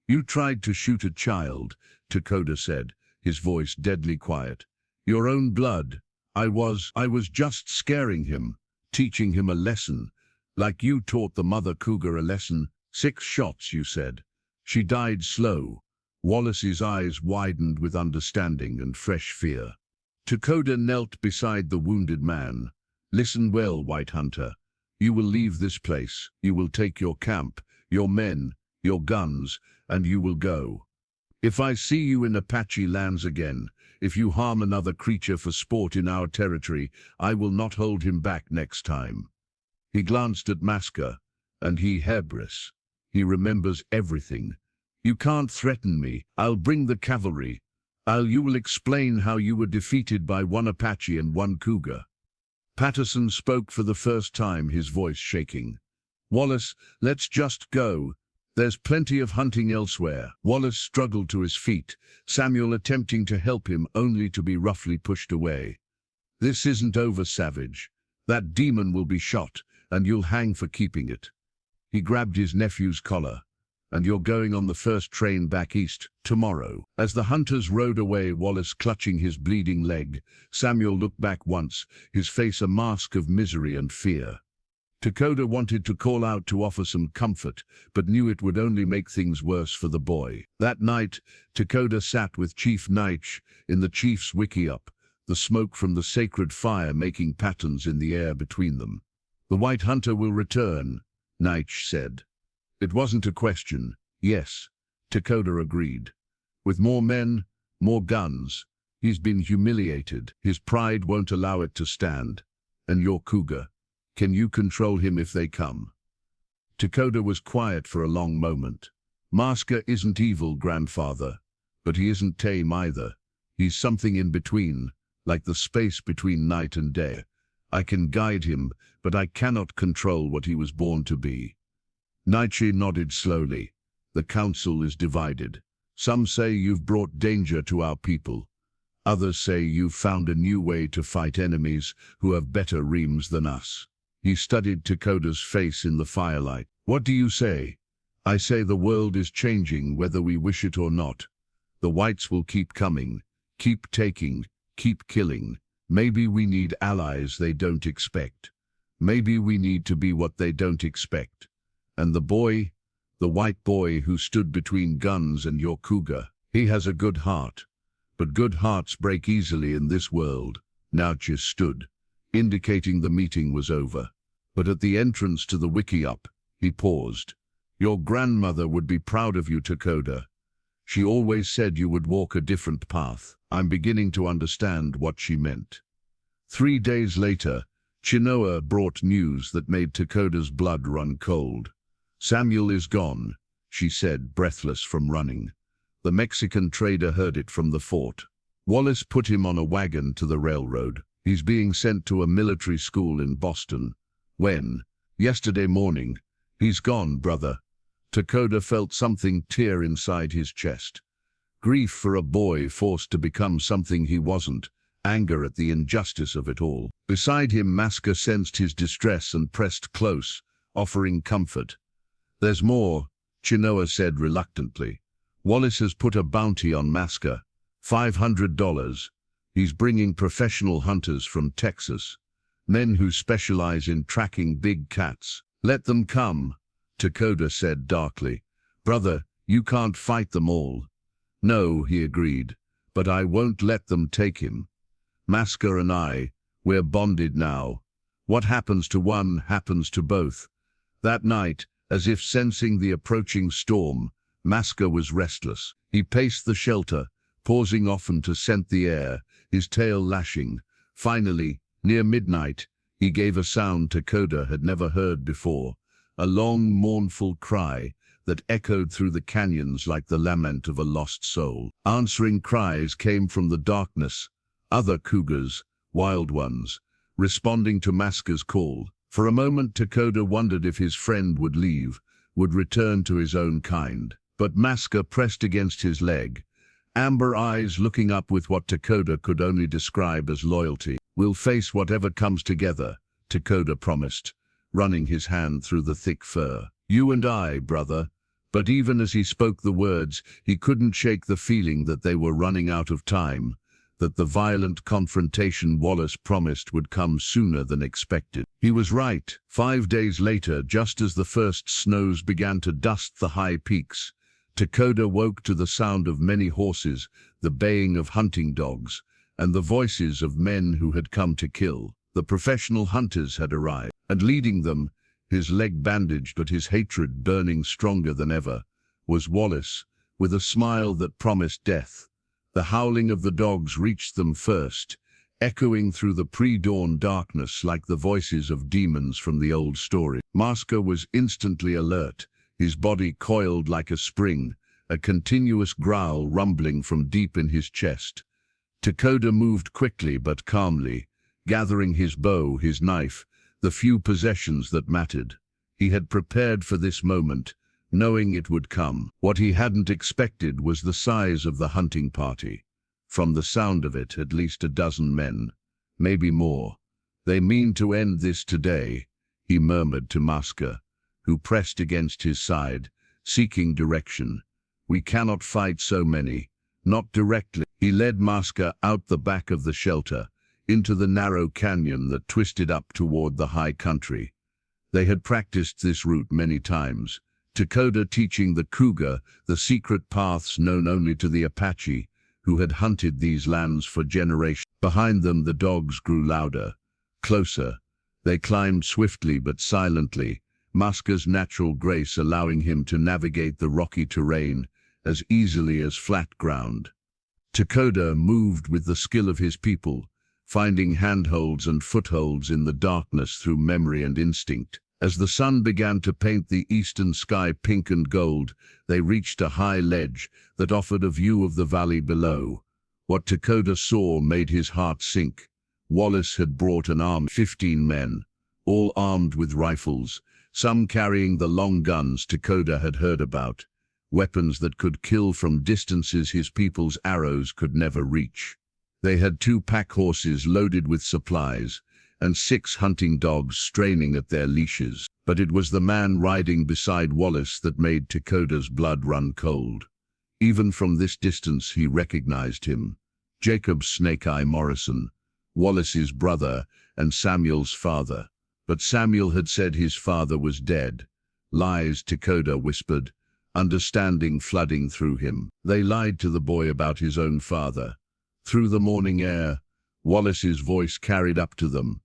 You tried to shoot a child, Takoda said, his voice deadly quiet. Your own blood. I was just scaring him, teaching him a lesson, like you taught the mother cougar a lesson. 6 shots, you said. She died slow. Wallace's eyes widened with understanding and fresh fear. Takoda knelt beside the wounded man. Listen well, White Hunter. You will leave this place. You will take your camp, your men, your guns, and you will go. If I see you in Apache lands again, if you harm another creature for sport in our territory, I will not hold him back next time. He glanced at Maska, and he Hebris. He remembers everything. You can't threaten me. I'll bring the cavalry. You will explain how you were defeated by 1 Apache and 1 cougar. Patterson spoke for the first time, his voice shaking. Wallace, let's just go. There's plenty of hunting elsewhere. Wallace struggled to his feet, Samuel attempting to help him only to be roughly pushed away. This isn't over, Savage. That demon will be shot, and you'll hang for keeping it. He grabbed his nephew's collar. And you're going on the first train back east, tomorrow. As the hunters rode away, Wallace clutching his bleeding leg, Samuel looked back once, his face a mask of misery and fear. Takoda wanted to call out to offer some comfort, but knew it would only make things worse for the boy. That night, Takoda sat with Chief Nitch in the chief's wickiup, the smoke from the sacred fire making patterns in the air between them. The White Hunter will return, Nitch said. It wasn't a question. Yes, Takoda agreed. With more men, more guns. He's been humiliated. His pride won't allow it to stand. And your cougar. Can you control him if they come? Takoda was quiet for a long moment. Maska isn't evil, grandfather, but he isn't tame either. He's something in between, like the space between night and day. I can guide him, but I cannot control what he was born to be. Naichi nodded slowly. The council is divided. Some say you've brought danger to our people. Others say you've found a new way to fight enemies who have better reams than us. He studied Takoda's face in the firelight. What do you say? I say the world is changing whether we wish it or not. The whites will keep coming, keep taking, keep killing. Maybe we need allies they don't expect. Maybe we need to be what they don't expect. And the boy, the white boy who stood between guns and your cougar, he has a good heart. But good hearts break easily in this world. Now just stood, indicating the meeting was over. But at the entrance to the wiki-up, he paused. Your grandmother would be proud of you, Takoda. She always said you would walk a different path. I'm beginning to understand what she meant. 3 days later, Chinoa brought news that made Takoda's blood run cold. Samuel is gone, she said, breathless from running. The Mexican trader heard it from the fort. Wallace put him on a wagon to the railroad. He's being sent to a military school in Boston. When? Yesterday morning. He's gone, brother. Takoda felt something tear inside his chest. Grief for a boy forced to become something he wasn't. Anger at the injustice of it all. Beside him, Maska sensed his distress and pressed close, offering comfort. There's more, Chinoa said reluctantly. Wallace has put a bounty on Maska. $500. He's bringing professional hunters from Texas. Men who specialize in tracking big cats. Let them come, Takoda said darkly. Brother, you can't fight them all. No, he agreed, but I won't let them take him. Maska and we're bonded now. What happens to one happens to both. That night, as if sensing the approaching storm, Maska was restless. He paced the shelter, pausing often to scent the air, his tail lashing. Finally, near midnight, he gave a sound Takoda had never heard before, a long, mournful cry that echoed through the canyons like the lament of a lost soul. Answering cries came from the darkness, other cougars, wild ones, responding to Maska's call. For a moment, Takoda wondered if his friend would leave, would return to his own kind. But Maska pressed against his leg, amber eyes looking up with what Takoda could only describe as loyalty. We'll face whatever comes together, Takoda promised, running his hand through the thick fur. You and I, brother. But even as he spoke the words, he couldn't shake the feeling that they were running out of time, that the violent confrontation Wallace promised would come sooner than expected. He was right. 5 days later, just as the first snows began to dust the high peaks, Takoda woke to the sound of many horses, the baying of hunting dogs, and the voices of men who had come to kill. The professional hunters had arrived, and leading them, his leg bandaged but his hatred burning stronger than ever, was Wallace, with a smile that promised death. The howling of the dogs reached them first, echoing through the pre-dawn darkness like the voices of demons from the old story. Maska was instantly alert, his body coiled like a spring, a continuous growl rumbling from deep in his chest. Takoda moved quickly but calmly, gathering his bow, his knife, the few possessions that mattered. He had prepared for this moment, knowing it would come. What he hadn't expected was the size of the hunting party. From the sound of it, at least a dozen men, maybe more. They mean to end this today, he murmured to Maska, who pressed against his side, seeking direction. We cannot fight so many, not directly. He led Maska out the back of the shelter, into the narrow canyon that twisted up toward the high country. They had practiced this route many times, Takoda teaching the cougar the secret paths known only to the Apache, who had hunted these lands for generations. Behind them the dogs grew louder, closer. They climbed swiftly but silently, Maska's natural grace allowing him to navigate the rocky terrain as easily as flat ground. Takoda moved with the skill of his people, finding handholds and footholds in the darkness through memory and instinct. As the sun began to paint the eastern sky pink and gold, they reached a high ledge that offered a view of the valley below. What Takoda saw made his heart sink. Wallace had brought an army, 15 men, all armed with rifles, some carrying the long guns Takoda had heard about, weapons that could kill from distances his people's arrows could never reach. They had 2 pack horses loaded with supplies, and 6 hunting dogs straining at their leashes. But it was the man riding beside Wallace that made Takoda's blood run cold. Even from this distance he recognized him. Jacob Snake Eye Morrison, Wallace's brother and Samuel's father. But Samuel had said his father was dead. Lies, Takoda whispered, understanding flooding through him. They lied to the boy about his own father. Through the morning air, Wallace's voice carried up to them.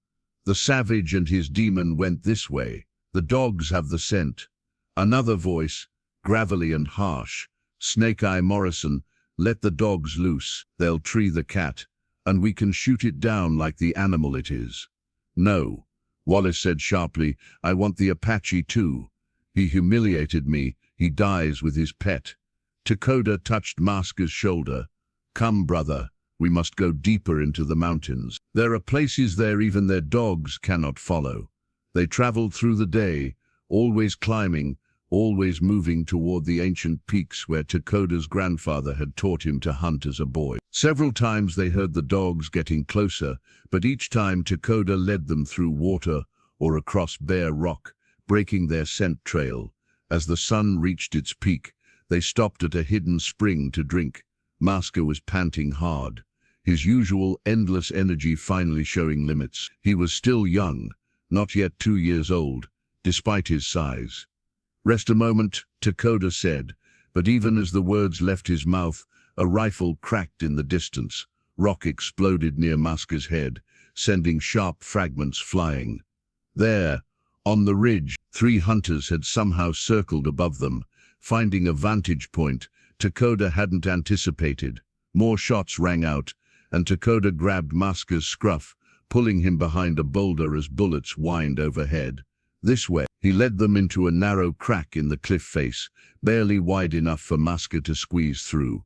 The savage and his demon went this way. The dogs have the scent. Another voice, gravelly and harsh. Snake Eye Morrison, let the dogs loose. They'll tree the cat, and we can shoot it down like the animal it is. No, Wallace said sharply, I want the Apache too. He humiliated me. He dies with his pet. Takoda touched Maska's shoulder. Come, brother, we must go deeper into the mountains. There are places there even their dogs cannot follow. They traveled through the day, always climbing, always moving toward the ancient peaks where Takoda's grandfather had taught him to hunt as a boy. Several times they heard the dogs getting closer, but each time Takoda led them through water or across bare rock, breaking their scent trail. As the sun reached its peak, they stopped at a hidden spring to drink. Maska was panting hard, his usual endless energy finally showing limits. He was still young, not yet 2 years old, despite his size. Rest a moment, Takoda said, but even as the words left his mouth, a rifle cracked in the distance. Rock exploded near Maska's head, sending sharp fragments flying. There, on the ridge, 3 hunters had somehow circled above them, finding a vantage point Takoda hadn't anticipated. More shots rang out, and Takoda grabbed Maska's scruff, pulling him behind a boulder as bullets whined overhead. This way, he led them into a narrow crack in the cliff face, barely wide enough for Maska to squeeze through.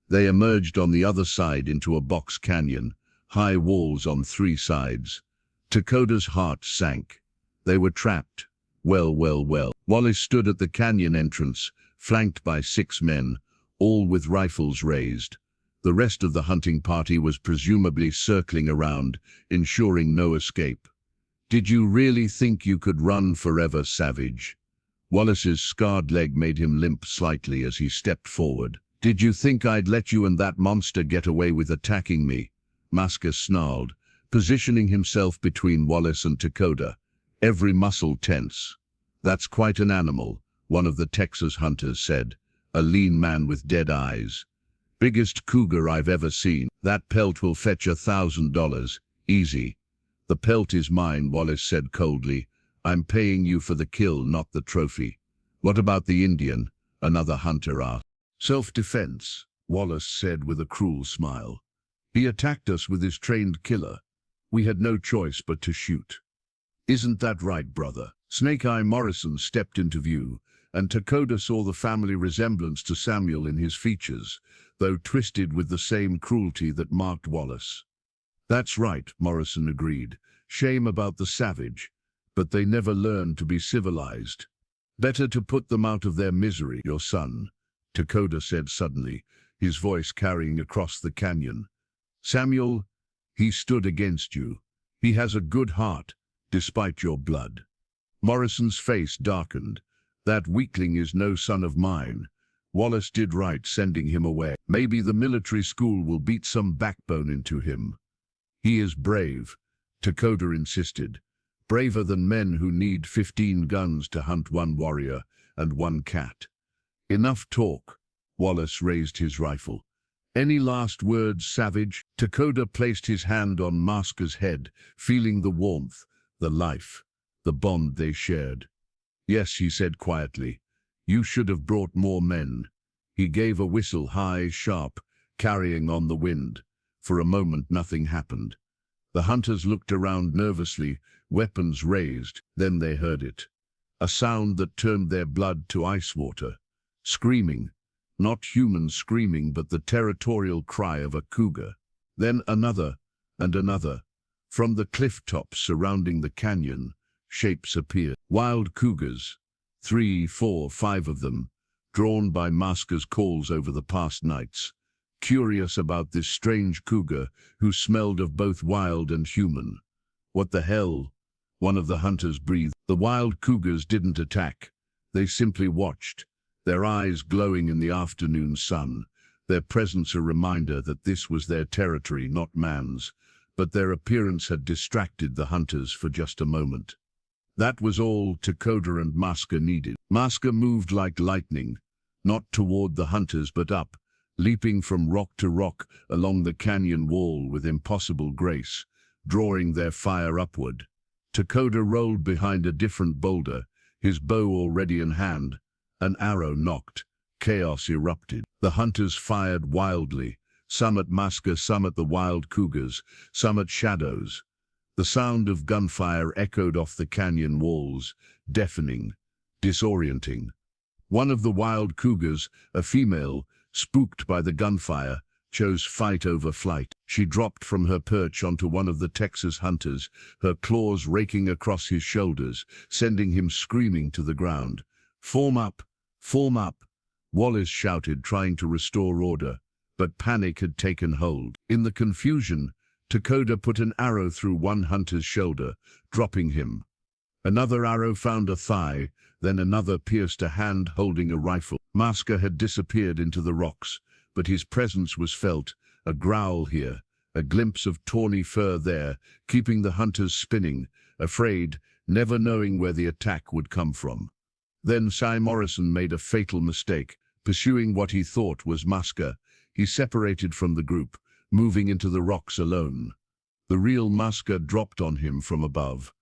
They emerged on the other side into a box canyon, high walls on 3 sides. Takoda's heart sank. They were trapped. Well. Wallace stood at the canyon entrance, flanked by 6 men, all with rifles raised. The rest of the hunting party was presumably circling around, ensuring no escape. Did you really think you could run forever, savage? Wallace's scarred leg made him limp slightly as he stepped forward. Did you think I'd let you and that monster get away with attacking me? Maska snarled, positioning himself between Wallace and Takoda, every muscle tense. That's quite an animal, one of the Texas hunters said, a lean man with dead eyes. Biggest cougar I've ever seen. That pelt will fetch $1,000, easy. The pelt is mine, Wallace said coldly. I'm paying you for the kill, not the trophy. What about the Indian? Another hunter asked. Self-defense, Wallace said with a cruel smile. He attacked us with his trained killer. We had no choice but to shoot. Isn't that right, brother? Snake Eye Morrison stepped into view, and Takoda saw the family resemblance to Samuel in his features, though twisted with the same cruelty that marked Wallace. That's right, Morrison agreed. Shame about the savage, but they never learned to be civilized. Better to put them out of their misery, your son, Takoda said suddenly, his voice carrying across the canyon. Samuel, he stood against you. He has a good heart, despite your blood. Morrison's face darkened. That weakling is no son of mine. Wallace did right sending him away. Maybe the military school will beat some backbone into him. He is brave, Takoda insisted. Braver than men who need 15 guns to hunt 1 warrior and 1 cat. Enough talk. Wallace raised his rifle. Any last words, savage? Takoda placed his hand on Maska's head, feeling the warmth, the life, the bond they shared. Yes, he said quietly. You should have brought more men. He gave a whistle high, sharp, carrying on the wind. For a moment nothing happened. The hunters looked around nervously, weapons raised. Then they heard it. A sound that turned their blood to ice water. Screaming. Not human screaming, but the territorial cry of a cougar. Then another, and another. From the cliff tops surrounding the canyon, shapes appeared. Wild cougars. 3, 4, 5 of them, drawn by Maska's calls over the past nights. Curious about this strange cougar who smelled of both wild and human. What the hell? One of the hunters breathed. The wild cougars didn't attack. They simply watched, their eyes glowing in the afternoon sun, their presence a reminder that this was their territory, not man's. But their appearance had distracted the hunters for just a moment. That was all Takoda and Maska needed. Maska moved like lightning, not toward the hunters but up, leaping from rock to rock along the canyon wall with impossible grace, drawing their fire upward. Takoda rolled behind a different boulder, his bow already in hand. An arrow knocked. Chaos erupted. The hunters fired wildly, some at Maska, some at the wild cougars, some at shadows. The sound of gunfire echoed off the canyon walls, deafening, disorienting. One of the wild cougars, a female, spooked by the gunfire, chose fight over flight. She dropped from her perch onto one of the Texas hunters, her claws raking across his shoulders, sending him screaming to the ground. "Form up! Form up!" Wallace shouted, trying to restore order, but panic had taken hold. In the confusion, Takoda put an arrow through one hunter's shoulder, dropping him. Another arrow found a thigh, then another pierced a hand holding a rifle. Maska had disappeared into the rocks, but his presence was felt, a growl here, a glimpse of tawny fur there, keeping the hunters spinning, afraid, never knowing where the attack would come from. Then Cy Morrison made a fatal mistake, pursuing what he thought was Maska. He separated from the group, moving into the rocks alone. The real Maska dropped on him from above.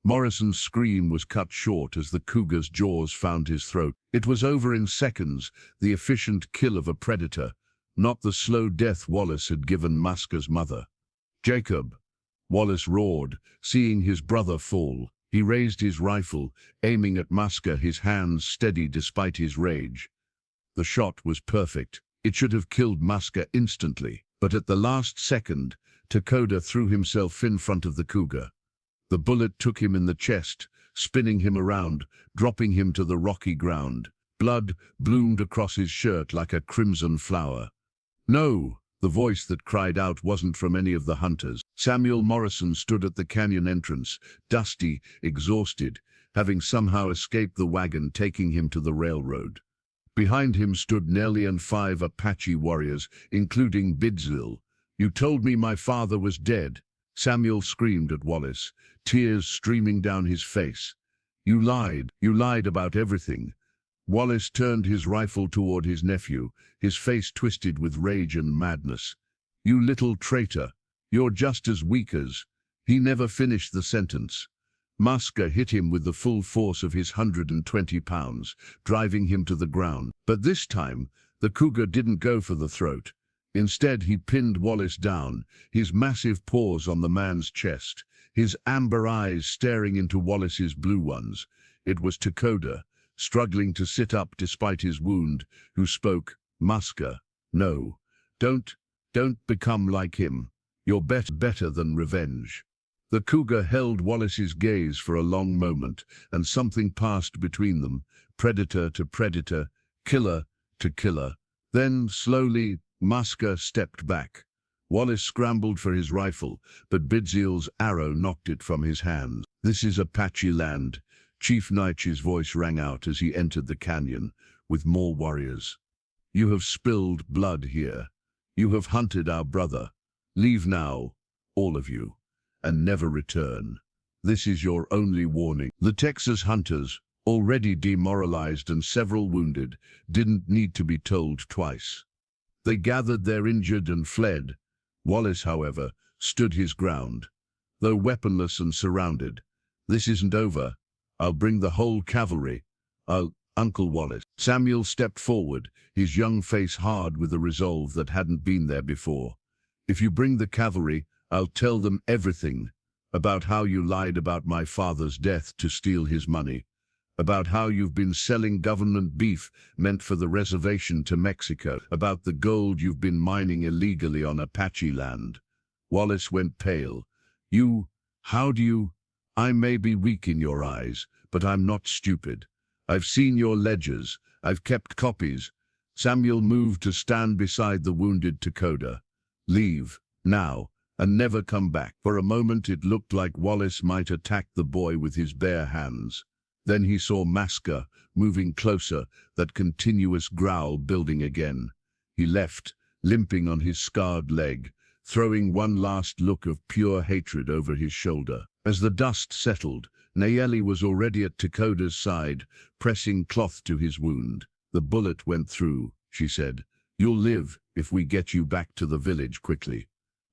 Morrison's scream was cut short as the cougar's jaws found his throat. It was over in seconds, the efficient kill of a predator, not the slow death Wallace had given Maska's mother. "Jacob!" Wallace roared, seeing his brother fall. He raised his rifle, aiming at Maska, his hands steady despite his rage. The shot was perfect. It should have killed Maska instantly, but at the last second, Takoda threw himself in front of the cougar. The bullet took him in the chest, spinning him around, dropping him to the rocky ground. Blood bloomed across his shirt like a crimson flower. "No!" The voice that cried out wasn't from any of the hunters. Samuel Morrison stood at the canyon entrance, dusty, exhausted, having somehow escaped the wagon taking him to the railroad. Behind him stood Nellie and 5 Apache warriors, including Bidzil. "You told me my father was dead," Samuel screamed at Wallace, tears streaming down his face. You lied about everything." Wallace turned his rifle toward his nephew, his face twisted with rage and madness. "You little traitor, you're just as weak as—" He never finished the sentence. Maska hit him with the full force of his 120 pounds, driving him to the ground. But this time, the cougar didn't go for the throat. Instead, he pinned Wallace down, his massive paws on the man's chest, his amber eyes staring into Wallace's blue ones. It was Takoda, struggling to sit up despite his wound, who spoke. "Maska, no, don't become like him. You're better than revenge." The cougar held Wallace's gaze for a long moment, and something passed between them, predator to predator, killer to killer. Then, slowly, Maska stepped back. Wallace scrambled for his rifle, but Bidzil's arrow knocked it from his hands. "This is Apache land," Chief Naiche's voice rang out as he entered the canyon, with more warriors. "You have spilled blood here. You have hunted our brother. Leave now, all of you, and never return. This is your only warning." The Texas hunters, already demoralized and several wounded, didn't need to be told twice. They gathered their injured and fled. Wallace, however, stood his ground. Though weaponless and surrounded. "This isn't over. I'll bring the whole cavalry. Uncle Wallace." Samuel stepped forward, his young face hard with a resolve that hadn't been there before. "If you bring the cavalry, I'll tell them everything. About how you lied about my father's death to steal his money. About how you've been selling government beef meant for the reservation to Mexico. About the gold you've been mining illegally on Apache land." Wallace went pale. How do you? I may be weak in your eyes, but I'm not stupid. I've seen your ledgers. I've kept copies." Samuel moved to stand beside the wounded Takoda. "Leave, now, and never come back. For a moment it looked like Wallace might attack the boy with his bare hands. Then he saw Maska moving closer, that continuous growl building again. He left, limping on his scarred leg, throwing one last look of pure hatred over his shoulder. As the dust settled, Nayeli was already at Takoda's side, pressing cloth to his wound. "The bullet went through," she said. "You'll live if we get you back to the village quickly."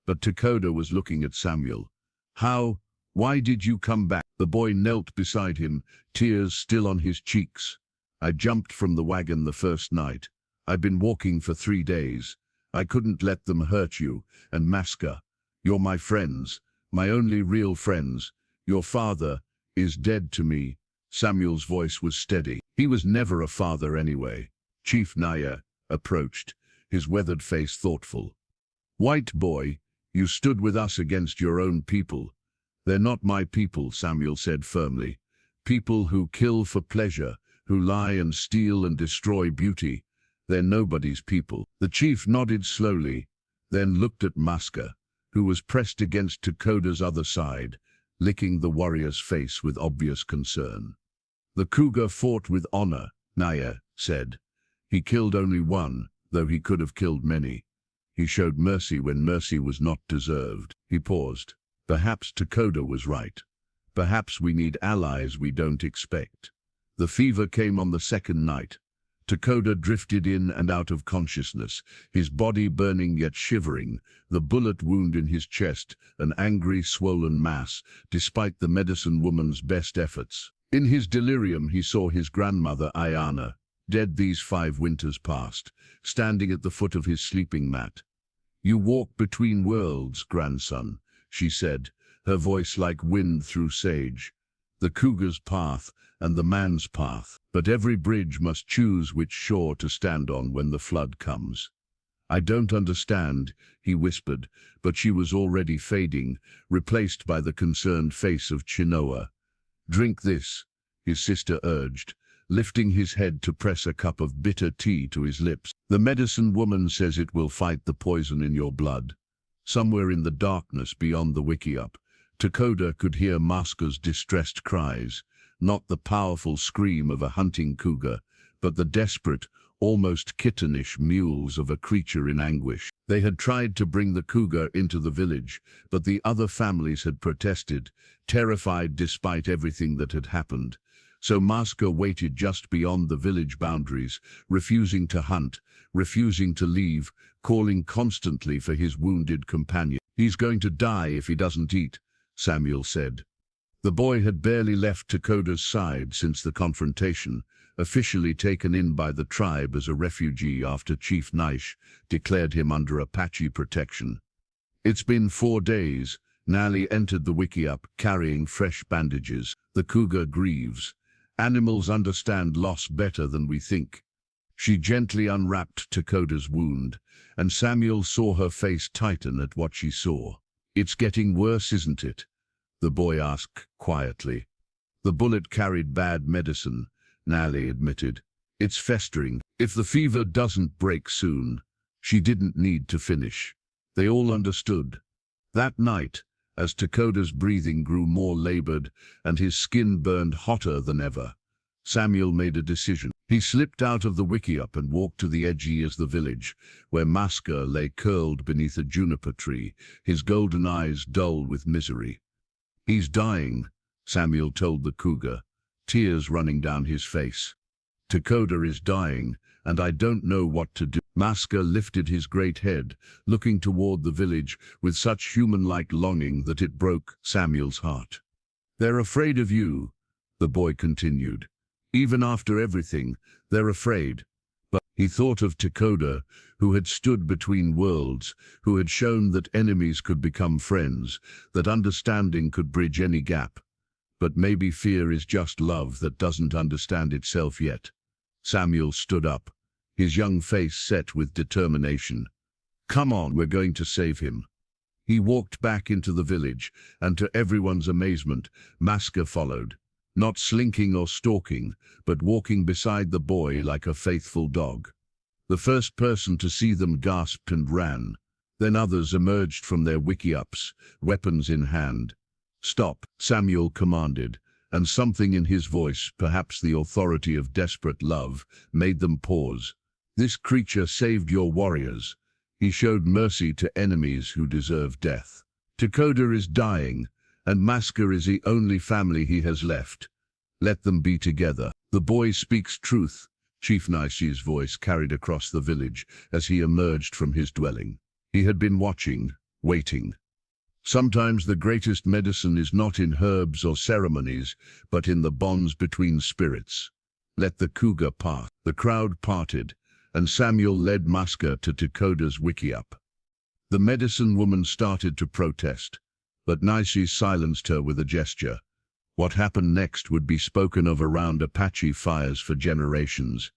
But Takoda was looking at Samuel. "How? Why did you come back?" The boy knelt beside him, tears still on his cheeks. "I jumped from the wagon the first night. I've been walking for 3 days. I couldn't let them hurt you, and Maska. You're my friends, my only real friends. Your father is dead to me." Samuel's voice was steady. He was never a father anyway. Chief Naya approached, his weathered face thoughtful. "White boy, you stood with us against your own people." "They're not my people," Samuel said firmly. "People who kill for pleasure, who lie and steal and destroy beauty. They're nobody's people." The chief nodded slowly, then looked at Maska, who was pressed against Takoda's other side, licking the warrior's face with obvious concern. "The cougar fought with honor," Naya said. "He killed only one, though he could have killed many. He showed mercy when mercy was not deserved." He paused. Perhaps Takoda was right. Perhaps we need allies we don't expect. The fever came on the second night. Takoda drifted in and out of consciousness, his body burning yet shivering, the bullet wound in his chest, an angry, swollen mass, despite the medicine woman's best efforts. In his delirium he saw his grandmother Ayana, dead these 5 winters past, standing at the foot of his sleeping mat. "You walk between worlds, grandson," she said, her voice like wind through sage. "The cougar's path and the man's path, but every bridge must choose which shore to stand on when the flood comes." "I don't understand," he whispered, but she was already fading, replaced by the concerned face of Chinoa. "Drink this," his sister urged, lifting his head to press a cup of bitter tea to his lips. "The medicine woman says it will fight the poison in your blood." Somewhere in the darkness beyond the wickiup, Takoda could hear Maska's distressed cries, not the powerful scream of a hunting cougar, but the desperate, almost kittenish mewls of a creature in anguish. They had tried to bring the cougar into the village, but the other families had protested, terrified despite everything that had happened. So Maska waited just beyond the village boundaries, refusing to hunt, refusing to leave, calling constantly for his wounded companion. "He's going to die if he doesn't eat," Samuel said. The boy had barely left Takoda's side since the confrontation, officially taken in by the tribe as a refugee after Chief Naish declared him under Apache protection. "It's been 4 days. Nali entered the wickiup carrying fresh bandages. "The cougar grieves. Animals understand loss better than we think." She gently unwrapped Takoda's wound, and Samuel saw her face tighten at what she saw. "It's getting worse, isn't it?" the boy asked quietly. "The bullet carried bad medicine," Nali admitted. "It's festering. If the fever doesn't break soon." She didn't need to finish. They all understood. That night, as Takoda's breathing grew more labored and his skin burned hotter than ever, Samuel made a decision. He slipped out of the wickiup and walked to the edge of the village, where Maska lay curled beneath a juniper tree, his golden eyes dull with misery. "He's dying," Samuel told the cougar, tears running down his face. "Takoda is dying, and I don't know what to do." Maska lifted his great head, looking toward the village with such human-like longing that it broke Samuel's heart. "They're afraid of you," the boy continued. "Even after everything, they're afraid." But he thought of Takoda, who had stood between worlds, who had shown that enemies could become friends, that understanding could bridge any gap. But maybe fear is just love that doesn't understand itself yet. Samuel stood up, his young face set with determination. "Come on, we're going to save him." He walked back into the village, and to everyone's amazement, Maska followed. Not slinking or stalking, but walking beside the boy like a faithful dog. The first person to see them gasped and ran. Then others emerged from their wiki-ups, weapons in hand. "Stop," Samuel commanded, and something in his voice, perhaps the authority of desperate love, made them pause. "This creature saved your warriors. He showed mercy to enemies who deserve death. Takoda is dying, and Maska is the only family he has left. Let them be together." "The boy speaks truth," Chief Nishi's voice carried across the village as he emerged from his dwelling. He had been watching, waiting. Sometimes the greatest medicine is not in herbs or ceremonies, but in the bonds between spirits. "Let the cougar part." The crowd parted, and Samuel led Maska to Takoda's wiki-up. The medicine woman started to protest, but Nishi silenced her with a gesture. What happened next would be spoken of around Apache fires for generations.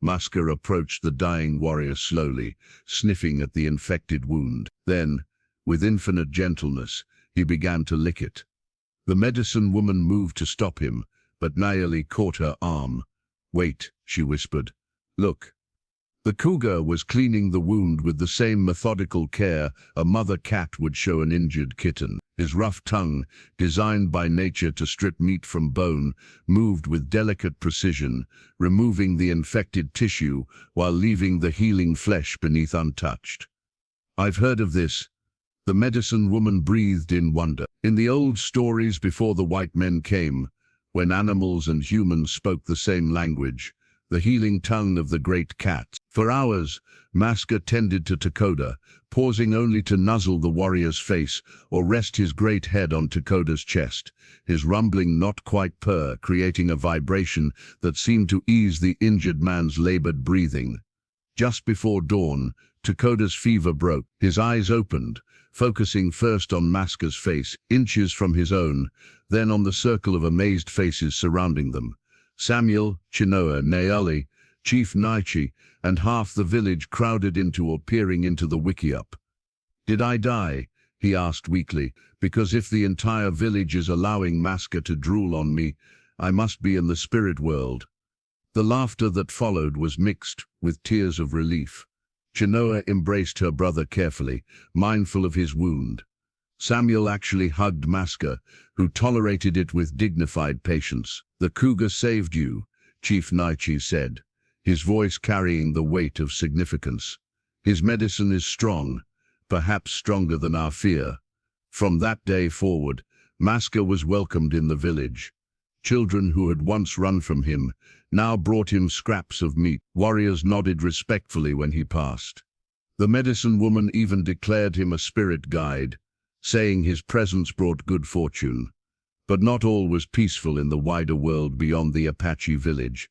Maska approached the dying warrior slowly, sniffing at the infected wound. Then, with infinite gentleness, he began to lick it. The medicine woman moved to stop him, but Nayeli caught her arm. "Wait," she whispered. "Look." The cougar was cleaning the wound with the same methodical care a mother cat would show an injured kitten. His rough tongue, designed by nature to strip meat from bone, moved with delicate precision, removing the infected tissue while leaving the healing flesh beneath untouched. "I've heard of this." The medicine woman breathed in wonder. "In the old stories before the white men came, when animals and humans spoke the same language, the healing tongue of the great cat." For hours, Maska tended to Takoda, pausing only to nuzzle the warrior's face or rest his great head on Takoda's chest, his rumbling not quite purr creating a vibration that seemed to ease the injured man's labored breathing. Just before dawn, Takoda's fever broke. His eyes opened, focusing first on Maska's face, inches from his own, then on the circle of amazed faces surrounding them. Samuel, Chinoa, Nayeli, Chief Nishi, and half the village crowded into or peering into the wiki-up. "Did I die?" he asked weakly, "because if the entire village is allowing Maska to drool on me, I must be in the spirit world." The laughter that followed was mixed with tears of relief. Chinoa embraced her brother carefully, mindful of his wound. Samuel actually hugged Maska, who tolerated it with dignified patience. "The cougar saved you," Chief Nishi said, his voice carrying the weight of significance. "His medicine is strong, perhaps stronger than our fear." From that day forward, Maska was welcomed in the village. Children who had once run from him now brought him scraps of meat. Warriors nodded respectfully when he passed. The medicine woman even declared him a spirit guide, saying his presence brought good fortune. But not all was peaceful in the wider world beyond the Apache village.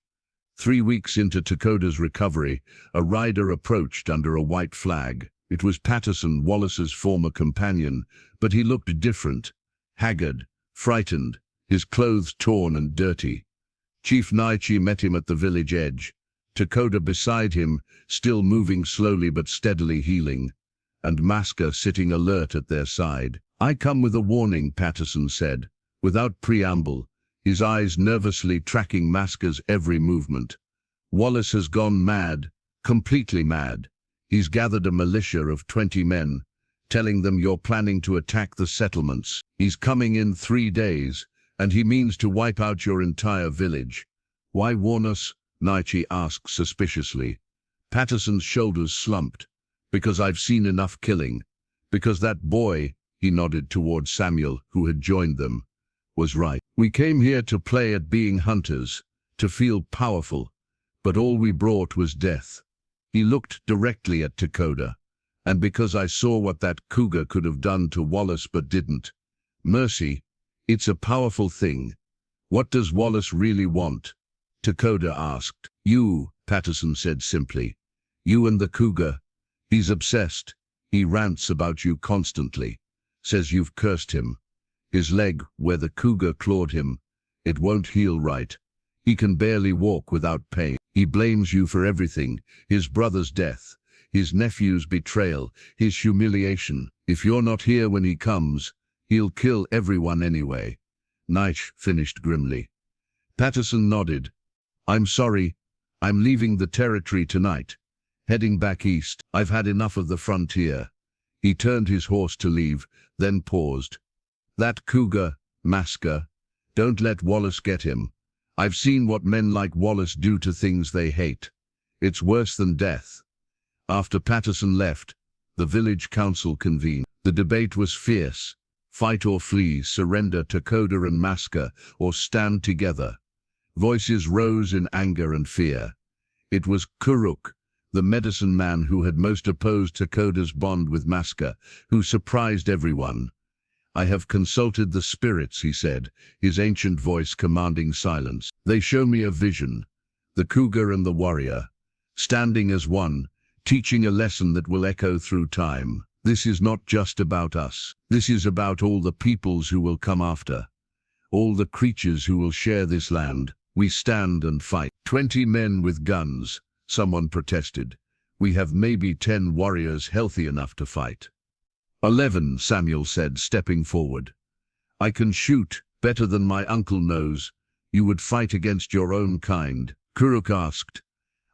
3 weeks into Takoda's recovery, a rider approached under a white flag. It was Patterson, Wallace's former companion, but he looked different, haggard, frightened, his clothes torn and dirty. Chief Nishi met him at the village edge, Takoda beside him, still moving slowly but steadily healing, and Maska sitting alert at their side. "I come with a warning," Patterson said, without preamble, his eyes nervously tracking Maska's every movement. "Wallace has gone mad, completely mad. He's gathered a militia of 20 men, telling them you're planning to attack the settlements. He's coming in 3 days, and he means to wipe out your entire village." "Why warn us?" Nishi asked suspiciously. Patterson's shoulders slumped. "Because I've seen enough killing. Because that boy," he nodded towards Samuel, who had joined them, "was right. We came here to play at being hunters, to feel powerful, but all we brought was death." He looked directly at Takoda. "And because I saw what that cougar could have done to Wallace but didn't. Mercy, it's a powerful thing. What does Wallace really want?" Takoda asked. "You," Patterson said simply. "You and the cougar. He's obsessed. He rants about you constantly. Says you've cursed him. His leg, where the cougar clawed him, it won't heal right. He can barely walk without pain. He blames you for everything, his brother's death, his nephew's betrayal, his humiliation. If you're not here when he comes, he'll kill everyone anyway." Nishi finished grimly. Patterson nodded. "I'm sorry. I'm leaving the territory tonight. Heading back east. I've had enough of the frontier." He turned his horse to leave, then paused. "That cougar, Maska. Don't let Wallace get him. I've seen what men like Wallace do to things they hate. It's worse than death." After Patterson left, the village council convened. The debate was fierce. Fight or flee, surrender Takoda and Maska, or stand together. Voices rose in anger and fear. It was Kuruk, the medicine man who had most opposed Takoda's bond with Maska, who surprised everyone. "I have consulted the spirits," he said, his ancient voice commanding silence. "They show me a vision, the cougar and the warrior, standing as one, teaching a lesson that will echo through time. This is not just about us. This is about all the peoples who will come after, all the creatures who will share this land. We stand and fight." 20 men with guns, someone protested. "We have maybe 10 warriors healthy enough to fight." 11, Samuel said, stepping forward. "I can shoot better than my uncle knows. You would fight against your own kind?" Kuruk asked.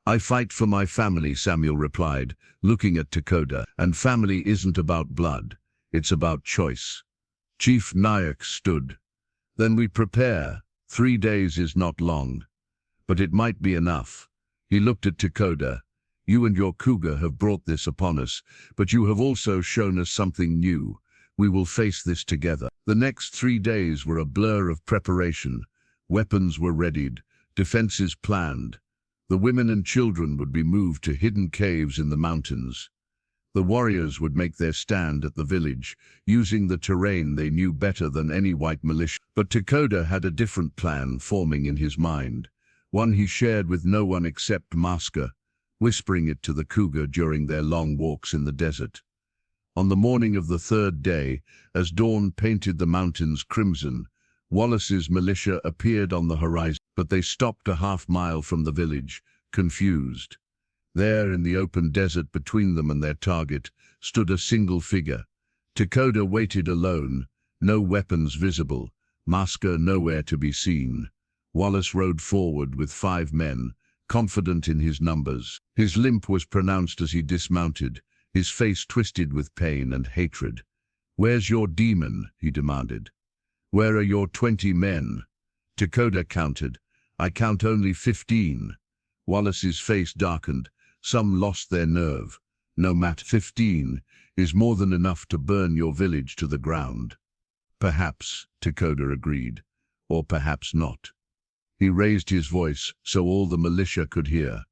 "I fight for my family," Samuel replied, looking at Takoda. "And family isn't about blood, it's about choice." Chief Nayak stood. "Then we prepare. 3 days is not long, but it might be enough." He looked at Takoda. "You and your cougar have brought this upon us, but you have also shown us something new. We will face this together." The next 3 days were a blur of preparation. Weapons were readied, defenses planned. The women and children would be moved to hidden caves in the mountains. The warriors would make their stand at the village, using the terrain they knew better than any white militia. But Takoda had a different plan forming in his mind, one he shared with no one except Maska, whispering it to the cougar during their long walks in the desert. On the morning of the 3rd day, as dawn painted the mountains crimson, Wallace's militia appeared on the horizon, but they stopped a half-mile from the village, confused. There, in the open desert between them and their target, stood a single figure. Takoda waited alone, no weapons visible, Maska nowhere to be seen. Wallace rode forward with 5 men, confident in his numbers. His limp was pronounced as he dismounted, his face twisted with pain and hatred. "Where's your demon?" he demanded. "Where are your 20 men?" Takoda counted. "I count only 15. Wallace's face darkened. Some lost their nerve. "No matter, 15 is more than enough to burn your village to the ground." "Perhaps," Takoda agreed, "or perhaps not." He raised his voice so all the militia could hear.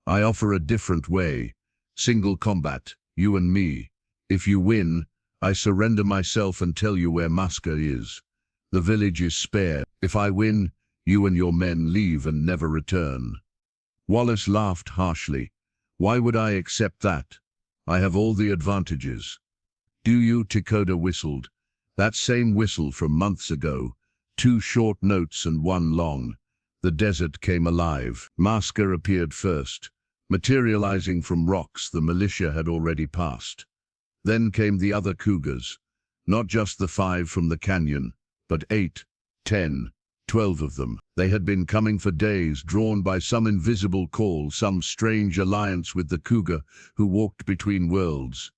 "I offer a different way. Single combat, you and me. If you win, I surrender myself and tell you where Maska is. The village is spared. If I win, you and your men leave and never return." Wallace laughed harshly. "Why would I accept that? I have all the advantages." "Do you?" Takoda whistled. That same whistle from months ago. 2 short notes and 1 long. The desert came alive. Maska appeared first, materializing from rocks the militia had already passed. Then came the other cougars, not just the 5 from the canyon, but 8, 10, 12 of them. They had been coming for days, drawn by some invisible call, some strange alliance with the cougar who walked between worlds.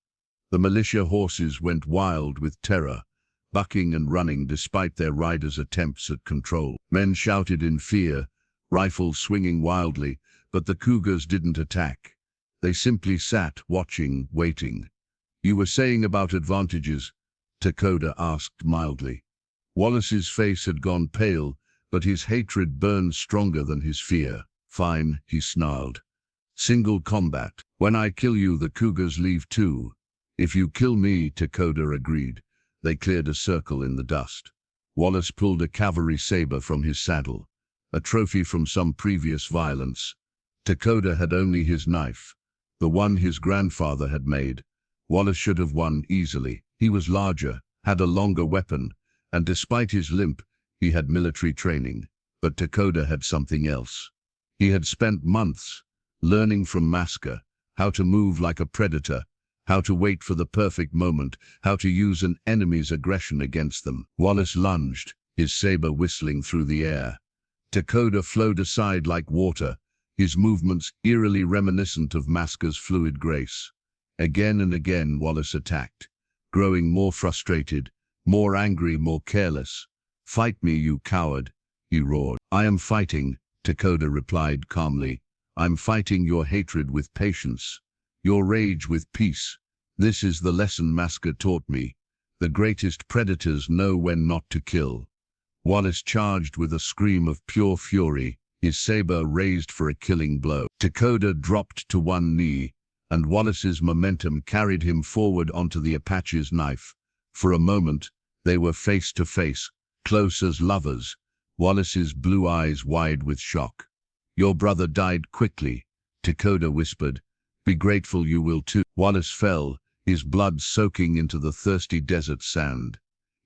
The militia horses went wild with terror, bucking and running despite their riders' attempts at control. Men shouted in fear, rifles swinging wildly, but the cougars didn't attack. They simply sat, watching, waiting. "You were saying about advantages?" Takoda asked mildly. Wallace's face had gone pale, but his hatred burned stronger than his fear. "Fine," he snarled. "Single combat. When I kill you, the cougars leave too." "If you kill me," Takoda agreed. They cleared a circle in the dust. Wallace pulled a cavalry saber from his saddle, a trophy from some previous violence. Takoda had only his knife, the one his grandfather had made. Wallace should have won easily. He was larger, had a longer weapon, and despite his limp, he had military training. But Takoda had something else. He had spent months learning from Maska how to move like a predator, how to wait for the perfect moment, how to use an enemy's aggression against them. Wallace lunged, his saber whistling through the air. Takoda flowed aside like water, his movements eerily reminiscent of Maska's fluid grace. Again and again Wallace attacked, growing more frustrated, more angry, more careless. "Fight me, you coward," he roared. "I am fighting," Takoda replied calmly. "I'm fighting your hatred with patience, your rage with peace. This is the lesson Maska taught me. The greatest predators know when not to kill." Wallace charged with a scream of pure fury, his saber raised for a killing blow. Takoda dropped to one knee, and Wallace's momentum carried him forward onto the Apache's knife. For a moment, they were face to face, close as lovers, Wallace's blue eyes wide with shock. "Your brother died quickly," Takoda whispered. "Be grateful you will too." Wallace fell, his blood soaking into the thirsty desert sand.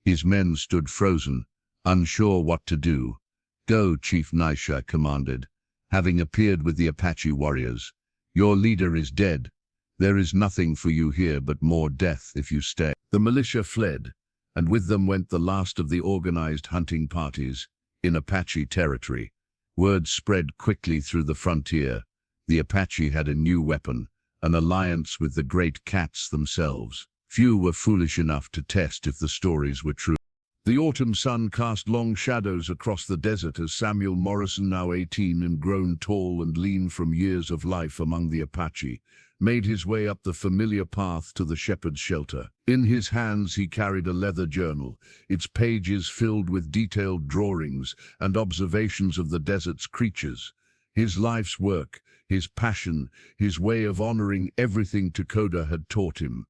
His men stood frozen, unsure what to do. "Go," Chief Nisha commanded, having appeared with the Apache warriors. "Your leader is dead. There is nothing for you here but more death if you stay." The militia fled, and with them went the last of the organized hunting parties in Apache territory. Word spread quickly through the frontier. The Apache had a new weapon, an alliance with the great cats themselves. Few were foolish enough to test if the stories were true. The autumn sun cast long shadows across the desert as Samuel Morrison, now 18 and grown tall and lean from years of life among the Apache, made his way up the familiar path to the shepherd's shelter. In his hands he carried a leather journal, its pages filled with detailed drawings and observations of the desert's creatures. His life's work, his passion, his way of honoring everything Takoda had taught him.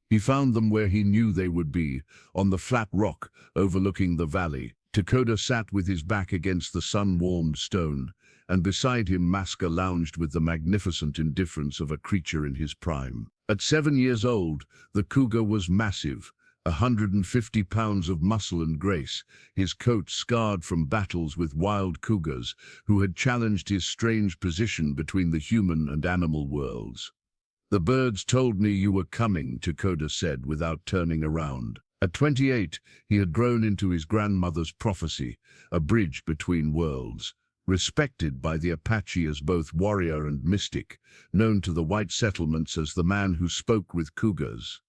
He found them where he knew they would be, on the flat rock overlooking the valley. Takoda sat with his back against the sun-warmed stone, and beside him Maska lounged with the magnificent indifference of a creature in his prime. At 7 years old, the cougar was massive, 150 pounds of muscle and grace, his coat scarred from battles with wild cougars who had challenged his strange position between the human and animal worlds. "The birds told me you were coming," Takoda said without turning around. At 28, he had grown into his grandmother's prophecy, a bridge between worlds. Respected by the Apache as both warrior and mystic, known to the white settlements as the man who spoke with cougars.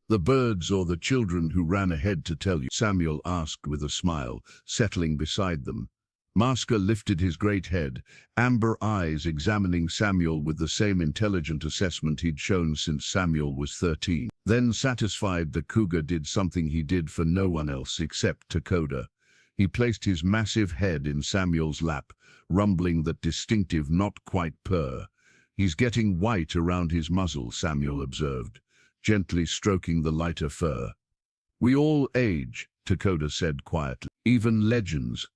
"The birds or the children who ran ahead to tell you?" Samuel asked with a smile, settling beside them. Maska lifted his great head, amber eyes examining Samuel with the same intelligent assessment he'd shown since Samuel was 13. Then, satisfied, the cougar did something he did for no one else except Takoda. He placed his massive head in Samuel's lap, rumbling that distinctive not quite purr. "He's getting white around his muzzle," Samuel observed, gently stroking the lighter fur. "We all age," Takoda said quietly, "even legends."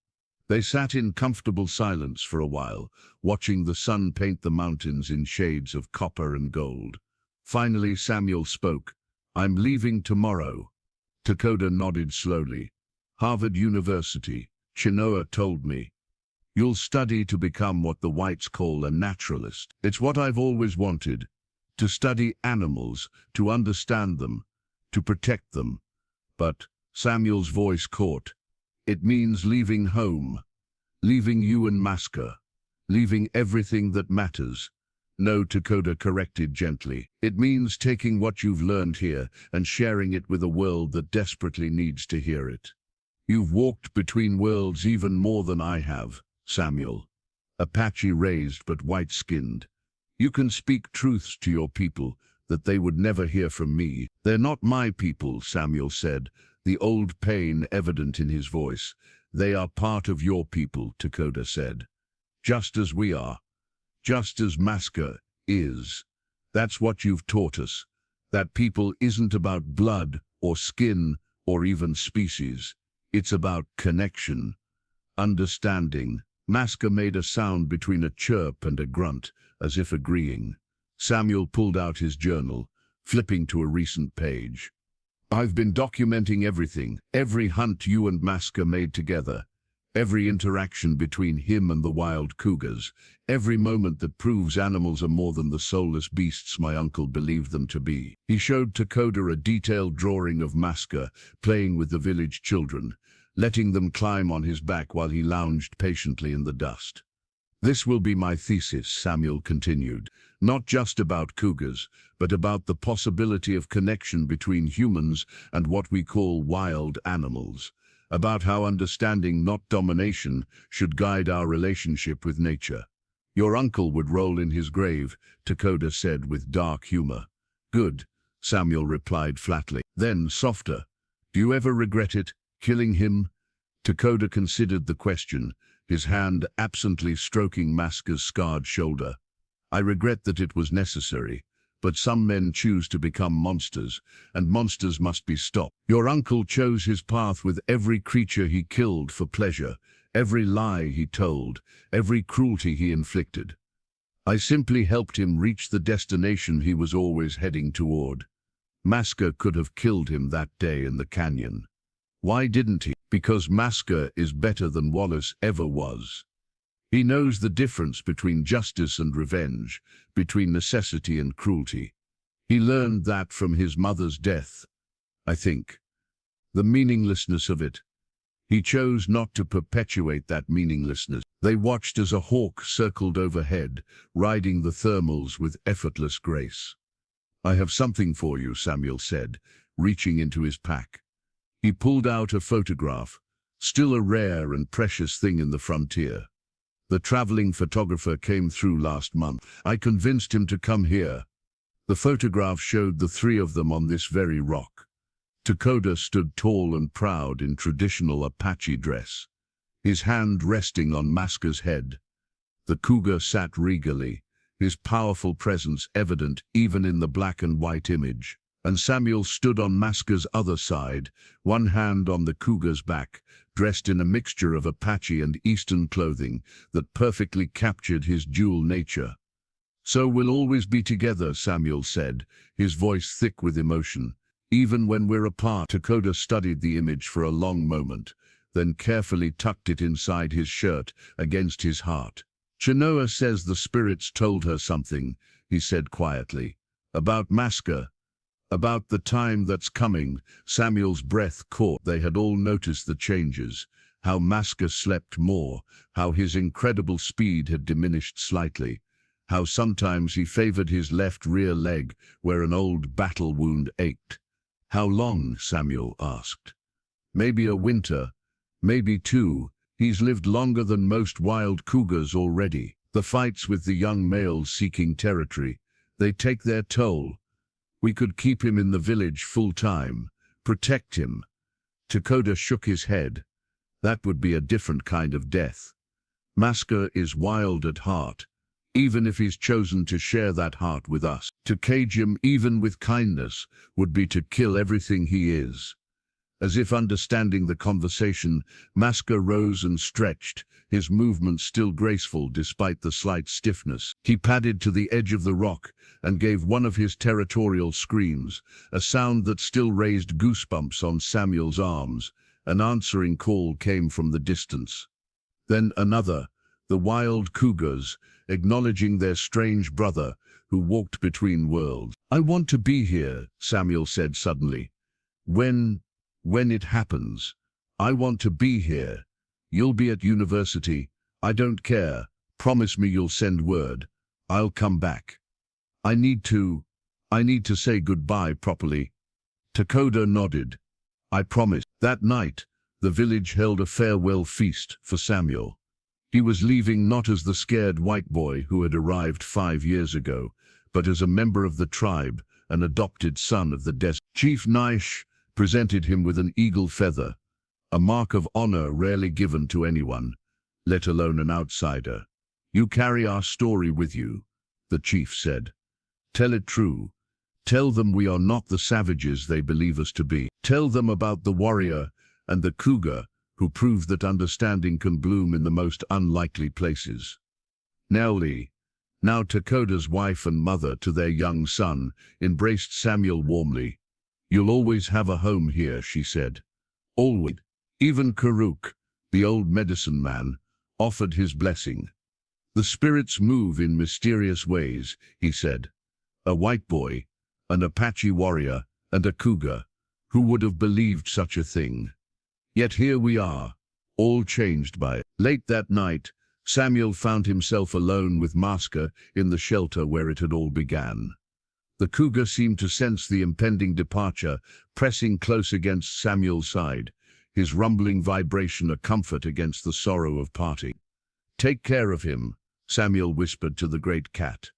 They sat in comfortable silence for a while, watching the sun paint the mountains in shades of copper and gold. Finally Samuel spoke. "I'm leaving tomorrow." Takoda nodded slowly. "Harvard University, Chinoa told me. You'll study to become what the whites call a naturalist. It's what I've always wanted. To study animals, to understand them, to protect them. But," Samuel's voice caught, "it means leaving home, leaving you and Maska, leaving everything that matters." "No," Takoda corrected gently. "It means taking what you've learned here and sharing it with a world that desperately needs to hear it. You've walked between worlds even more than I have, Samuel. Apache raised but white-skinned. You can speak truths to your people that they would never hear from me." "They're not my people," Samuel said, the old pain evident in his voice. "They are part of your people," Takoda said. "Just as we are. Just as Maska is. That's what you've taught us. That people isn't about blood or skin or even species. It's about connection, understanding." Maska made a sound between a chirp and a grunt, as if agreeing. Samuel pulled out his journal, flipping to a recent page. "I've been documenting everything, every hunt you and Maska made together, every interaction between him and the wild cougars, every moment that proves animals are more than the soulless beasts my uncle believed them to be." He showed Takoda a detailed drawing of Maska playing with the village children, letting them climb on his back while he lounged patiently in the dust. This will be my thesis, Samuel continued. Not just about cougars, but about the possibility of connection between humans and what we call wild animals. About how understanding, not domination, should guide our relationship with nature. Your uncle would roll in his grave, Takoda said with dark humor. Good, Samuel replied flatly. Then, softer. Do you ever regret it, killing him? Takoda considered the question, his hand absently stroking Maska's scarred shoulder. I regret that it was necessary, but some men choose to become monsters, and monsters must be stopped. Your uncle chose his path with every creature he killed for pleasure, every lie he told, every cruelty he inflicted. I simply helped him reach the destination he was always heading toward. Maska could have killed him that day in the canyon. Why didn't he? Because Maska is better than Wallace ever was. He knows the difference between justice and revenge, between necessity and cruelty. He learned that from his mother's death, I think. The meaninglessness of it. He chose not to perpetuate that meaninglessness. They watched as a hawk circled overhead, riding the thermals with effortless grace. I have something for you, Samuel said, reaching into his pack. He pulled out a photograph, still a rare and precious thing in the frontier. The traveling photographer came through last month. I convinced him to come here. The photograph showed the three of them on this very rock. Takoda stood tall and proud in traditional Apache dress, his hand resting on Maska's head. The cougar sat regally, his powerful presence evident even in the black and white image. And Samuel stood on Maska's other side, one hand on the cougar's back, dressed in a mixture of Apache and Eastern clothing that perfectly captured his dual nature. So we'll always be together, Samuel said, his voice thick with emotion. Even when we're apart. Takoda studied the image for a long moment, then carefully tucked it inside his shirt against his heart. Chinoa says the spirits told her something, he said quietly. About Maska. About the time that's coming. Samuel's breath caught. They had all noticed the changes, how Maska slept more, how his incredible speed had diminished slightly, how sometimes he favored his left rear leg where an old battle wound ached. How long? Samuel asked. Maybe a winter, maybe two. He's lived longer than most wild cougars already. The fights with the young males seeking territory, they take their toll. We could keep him in the village full-time, protect him. Takoda shook his head. That would be a different kind of death. Maska is wild at heart, even if he's chosen to share that heart with us. To cage him, even with kindness, would be to kill everything he is. As if understanding the conversation, Maska rose and stretched, his movements still graceful despite the slight stiffness. He padded to the edge of the rock and gave one of his territorial screams, a sound that still raised goosebumps on Samuel's arms. An answering call came from the distance. Then another, the wild cougars, acknowledging their strange brother, who walked between worlds. I want to be here, Samuel said suddenly. When it happens, I want to be here. You'll be at university. I don't care. Promise me you'll send word. I'll come back. I need to say goodbye properly. Takoda nodded. I promise. That night, the village held a farewell feast for Samuel. He was leaving not as the scared white boy who had arrived 5 years ago, but as a member of the tribe, an adopted son of the desert. Chief Naish presented him with an eagle feather, a mark of honor rarely given to anyone, let alone an outsider. You carry our story with you, the chief said. Tell it true. Tell them we are not the savages they believe us to be. Tell them about the warrior and the cougar who proved that understanding can bloom in the most unlikely places. Nellie, now Takoda's wife and mother to their young son, embraced Samuel warmly. You'll always have a home here, she said. Always. Even Karuk, the old medicine man, offered his blessing. The spirits move in mysterious ways, he said. A white boy, an Apache warrior, and a cougar. Who would have believed such a thing? Yet here we are, all changed by it. Late that night, Samuel found himself alone with Maska in the shelter where it had all began. The cougar seemed to sense the impending departure, pressing close against Samuel's side, his rumbling vibration a comfort against the sorrow of parting. "Take care of him," Samuel whispered to the great cat.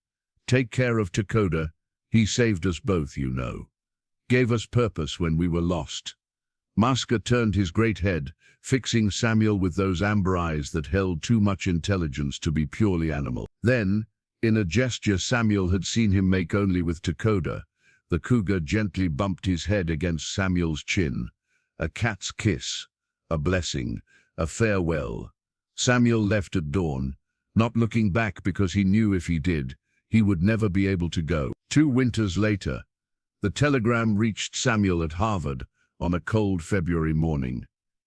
"Take care of Takoda. He saved us both, you know. Gave us purpose when we were lost." Maska turned his great head, fixing Samuel with those amber eyes that held too much intelligence to be purely animal. Then, in a gesture Samuel had seen him make only with Takoda, the cougar gently bumped his head against Samuel's chin. A cat's kiss, a blessing, a farewell. Samuel left at dawn, not looking back because he knew if he did, he would never be able to go. 2 winters later, the telegram reached Samuel at Harvard on a cold February morning.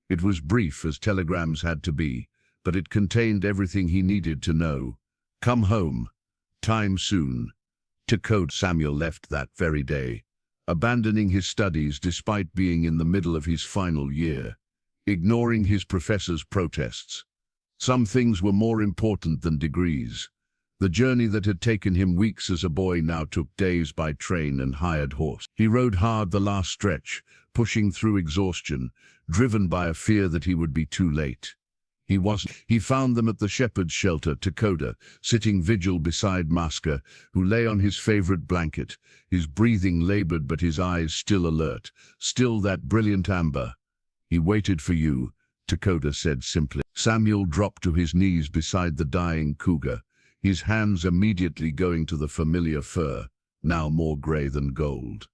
It was brief as telegrams had to be, but it contained everything he needed to know. "Come home. Time soon." Takoda. Samuel left that very day, abandoning his studies despite being in the middle of his final year, ignoring his professor's protests. Some things were more important than degrees. The journey that had taken him weeks as a boy now took days by train and hired horse. He rode hard the last stretch, pushing through exhaustion, driven by a fear that he would be too late. He found them at the shepherd's shelter, Takoda, sitting vigil beside Maska, who lay on his favorite blanket, his breathing labored but his eyes still alert, still that brilliant amber. "He waited for you," Takoda said simply. Samuel dropped to his knees beside the dying cougar, his hands immediately going to the familiar fur, now more gray than gold.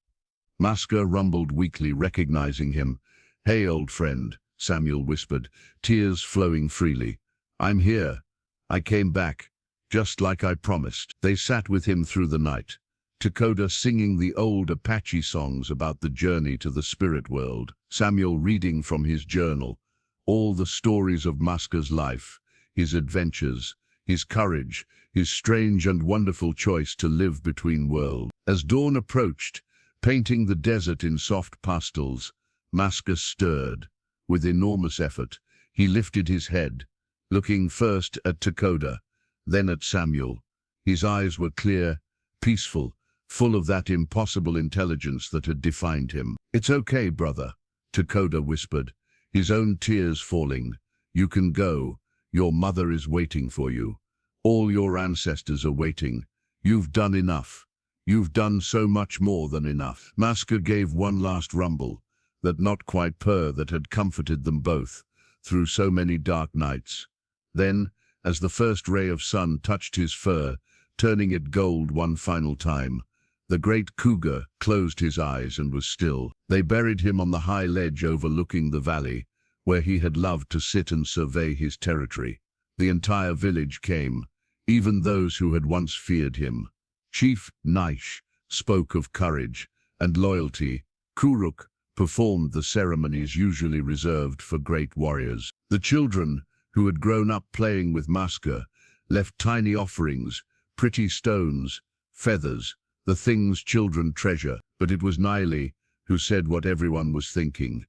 Maska rumbled weakly, recognizing him. "Hey, old friend," Samuel whispered, tears flowing freely. "I'm here. I came back, just like I promised." They sat with him through the night, Takoda singing the old Apache songs about the journey to the spirit world, Samuel reading from his journal, all the stories of Maska's life, his adventures, his courage, his strange and wonderful choice to live between worlds. As dawn approached, painting the desert in soft pastels, Maska stirred. With enormous effort, he lifted his head, looking first at Takoda, then at Samuel. His eyes were clear, peaceful, full of that impossible intelligence that had defined him. "It's okay, brother," Takoda whispered, his own tears falling. "You can go. Your mother is waiting for you. All your ancestors are waiting. You've done enough. You've done so much more than enough." Maska gave one last rumble, that not quite purr that had comforted them both through so many dark nights. Then, as the first ray of sun touched his fur, turning it gold one final time, the great cougar closed his eyes and was still. They buried him on the high ledge overlooking the valley, where he had loved to sit and survey his territory. The entire village came, even those who had once feared him. Chief Naish spoke of courage and loyalty. Kuruk performed the ceremonies usually reserved for great warriors. The children, who had grown up playing with Maska, left tiny offerings, pretty stones, feathers, the things children treasure. But it was Naili who said what everyone was thinking.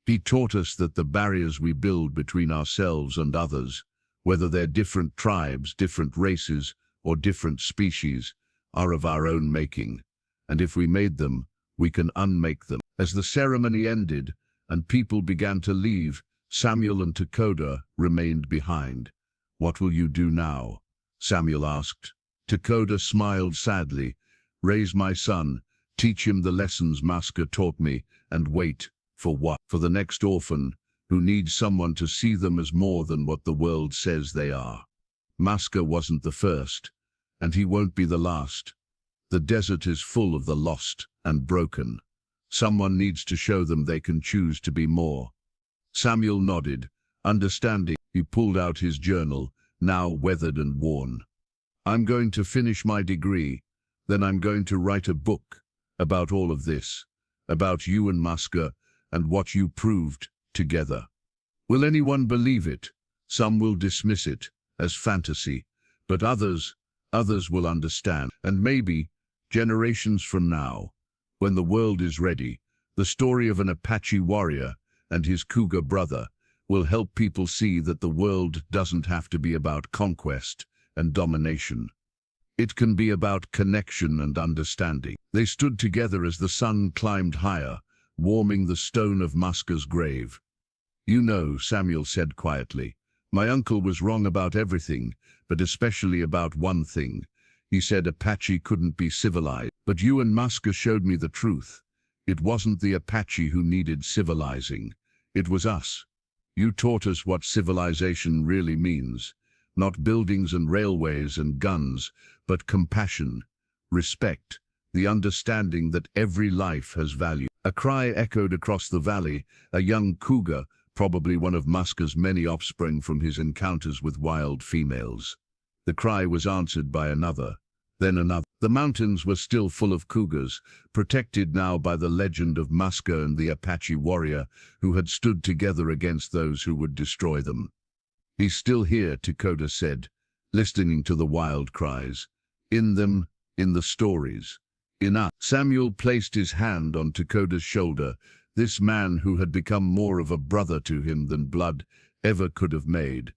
He taught us that the barriers we build between ourselves and others, whether they're different tribes, different races, or different species, are of our own making. And if we made them, we can unmake them. As the ceremony ended and people began to leave, Samuel and Takoda remained behind. "What will you do now?" Samuel asked. Takoda smiled sadly. "Raise my son, teach him the lessons Maska taught me, and wait." "For what?" "For the next orphan, who needs someone to see them as more than what the world says they are. Maska wasn't the first, and he won't be the last. The desert is full of the lost and broken. Someone needs to show them they can choose to be more." Samuel nodded, understanding. He pulled out his journal, now weathered and worn. "I'm going to finish my degree, then I'm going to write a book about all of this, about you and Maska, and what you proved together. Will anyone believe it? Some will dismiss it as fantasy, but others will understand. And maybe, generations from now, when the world is ready, the story of an Apache warrior and his cougar brother will help people see that the world doesn't have to be about conquest and domination. It can be about connection and understanding. They stood together as the sun climbed higher, warming the stone of Maska's grave. "You know," Samuel said quietly, "my uncle was wrong about everything, but especially about one thing. He said Apache couldn't be civilized. But you and Maska showed me the truth. It wasn't the Apache who needed civilizing. It was us. You taught us what civilization really means. Not buildings and railways and guns, but compassion, respect, the understanding that every life has value." A cry echoed across the valley. A young cougar, probably one of Maska's many offspring from his encounters with wild females. The cry was answered by another, then another. The mountains were still full of cougars, protected now by the legend of Maska and the Apache warrior who had stood together against those who would destroy them. "He's still here," Takoda said, listening to the wild cries. "In them, in the stories, in us." Samuel placed his hand on Takoda's shoulder, this man who had become more of a brother to him than blood ever could have made.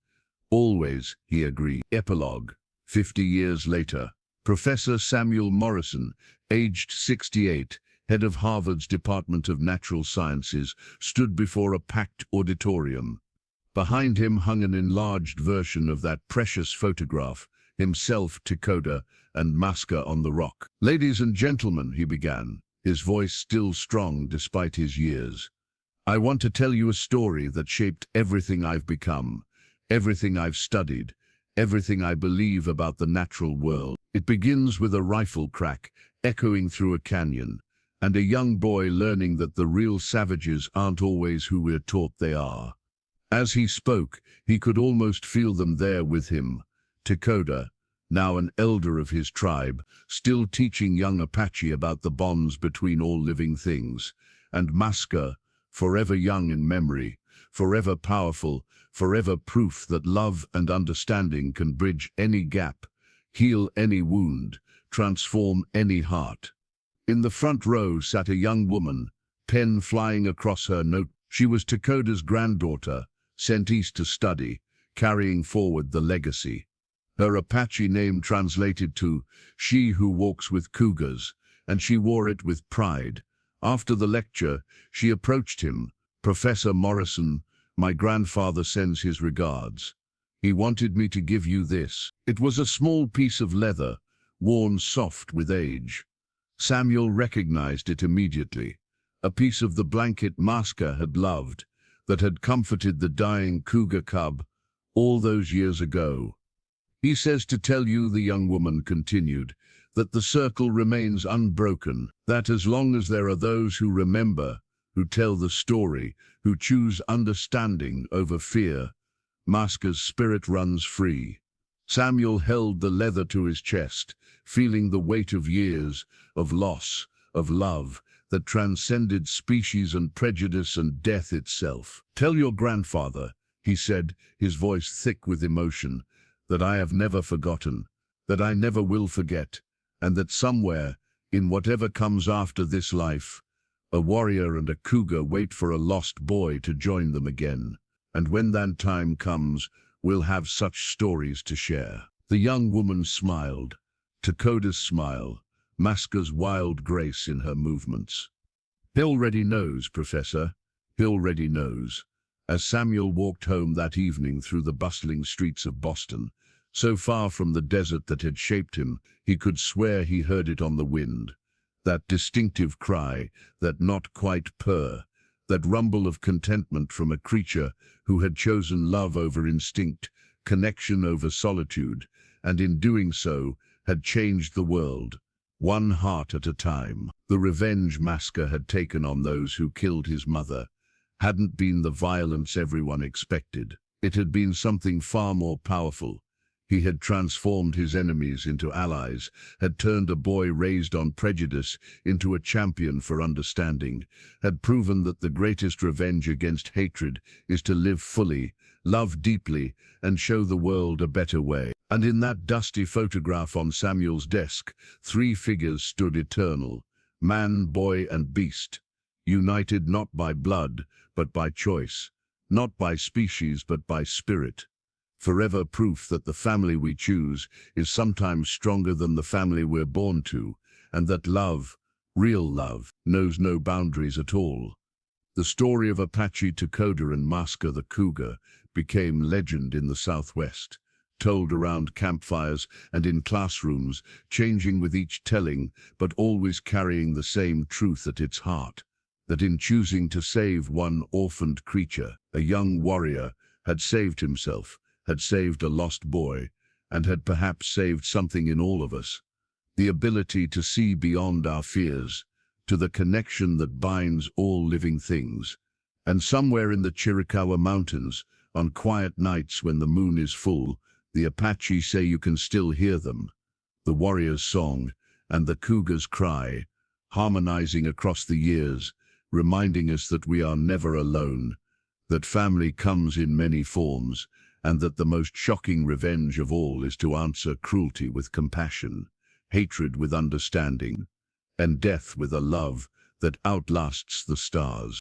"Always," he agreed. Epilogue. 50 years later. Professor Samuel Morrison, aged 68, head of Harvard's Department of Natural Sciences, stood before a packed auditorium. Behind him hung an enlarged version of that precious photograph, himself, Takoda, and Maska on the rock. "Ladies and gentlemen," he began, his voice still strong despite his years, "I want to tell you a story that shaped everything I've become, everything I've studied, everything I believe about the natural world. It begins with a rifle crack echoing through a canyon, and a young boy learning that the real savages aren't always who we're taught they are." As he spoke, he could almost feel them there with him. Takoda, now an elder of his tribe, still teaching young Apache about the bonds between all living things, and Maska, forever young in memory, forever powerful, forever proof that love and understanding can bridge any gap, heal any wound, transform any heart. In the front row sat a young woman, pen flying across her note. She was Takoda's granddaughter, sent east to study, carrying forward the legacy. Her Apache name translated to "she who walks with cougars," and she wore it with pride. After the lecture, she approached him. "Professor Morrison, my grandfather sends his regards. He wanted me to give you this." It was a small piece of leather, worn soft with age. Samuel recognized it immediately. A piece of the blanket Maska had loved, that had comforted the dying Cougar Cub all those years ago. "He says to tell you," the young woman continued, "that the circle remains unbroken, that as long as there are those who remember, who tell the story, who choose understanding over fear, Maska's spirit runs free." Samuel held the leather to his chest, feeling the weight of years, of loss, of love, that transcended species and prejudice and death itself. "Tell your grandfather," he said, his voice thick with emotion, "that I have never forgotten, that I never will forget, and that somewhere, in whatever comes after this life, a warrior and a cougar wait for a lost boy to join them again. And when that time comes, we'll have such stories to share." The young woman smiled, Takoda's smile, Maska's wild grace in her movements. "He already knows, Professor. He already knows." As Samuel walked home that evening through the bustling streets of Boston, so far from the desert that had shaped him, he could swear he heard it on the wind. That distinctive cry, that not quite purr, that rumble of contentment from a creature who had chosen love over instinct, connection over solitude, and in doing so, had changed the world, one heart at a time. The revenge Maska had taken on those who killed his mother hadn't been the violence everyone expected. It had been something far more powerful. He had transformed his enemies into allies, had turned a boy raised on prejudice into a champion for understanding, had proven that the greatest revenge against hatred is to live fully, love deeply, and show the world a better way. And in that dusty photograph on Samuel's desk, 3 figures stood eternal, man, boy, and beast, united not by blood, but by choice, not by species but by spirit. Forever proof that the family we choose is sometimes stronger than the family we're born to, and that love, real love, knows no boundaries at all. The story of Apache, Takoda and Maska the cougar became legend in the Southwest, told around campfires and in classrooms, changing with each telling, but always carrying the same truth at its heart, that in choosing to save one orphaned creature, a young warrior had saved himself, had saved a lost boy, and had perhaps saved something in all of us, the ability to see beyond our fears, to the connection that binds all living things. And somewhere in the Chiricahua Mountains, on quiet nights when the moon is full, the Apache say you can still hear them, the warrior's song and the cougar's cry, harmonizing across the years, reminding us that we are never alone, that family comes in many forms, and that the most shocking revenge of all is to answer cruelty with compassion, hatred with understanding, and death with a love that outlasts the stars.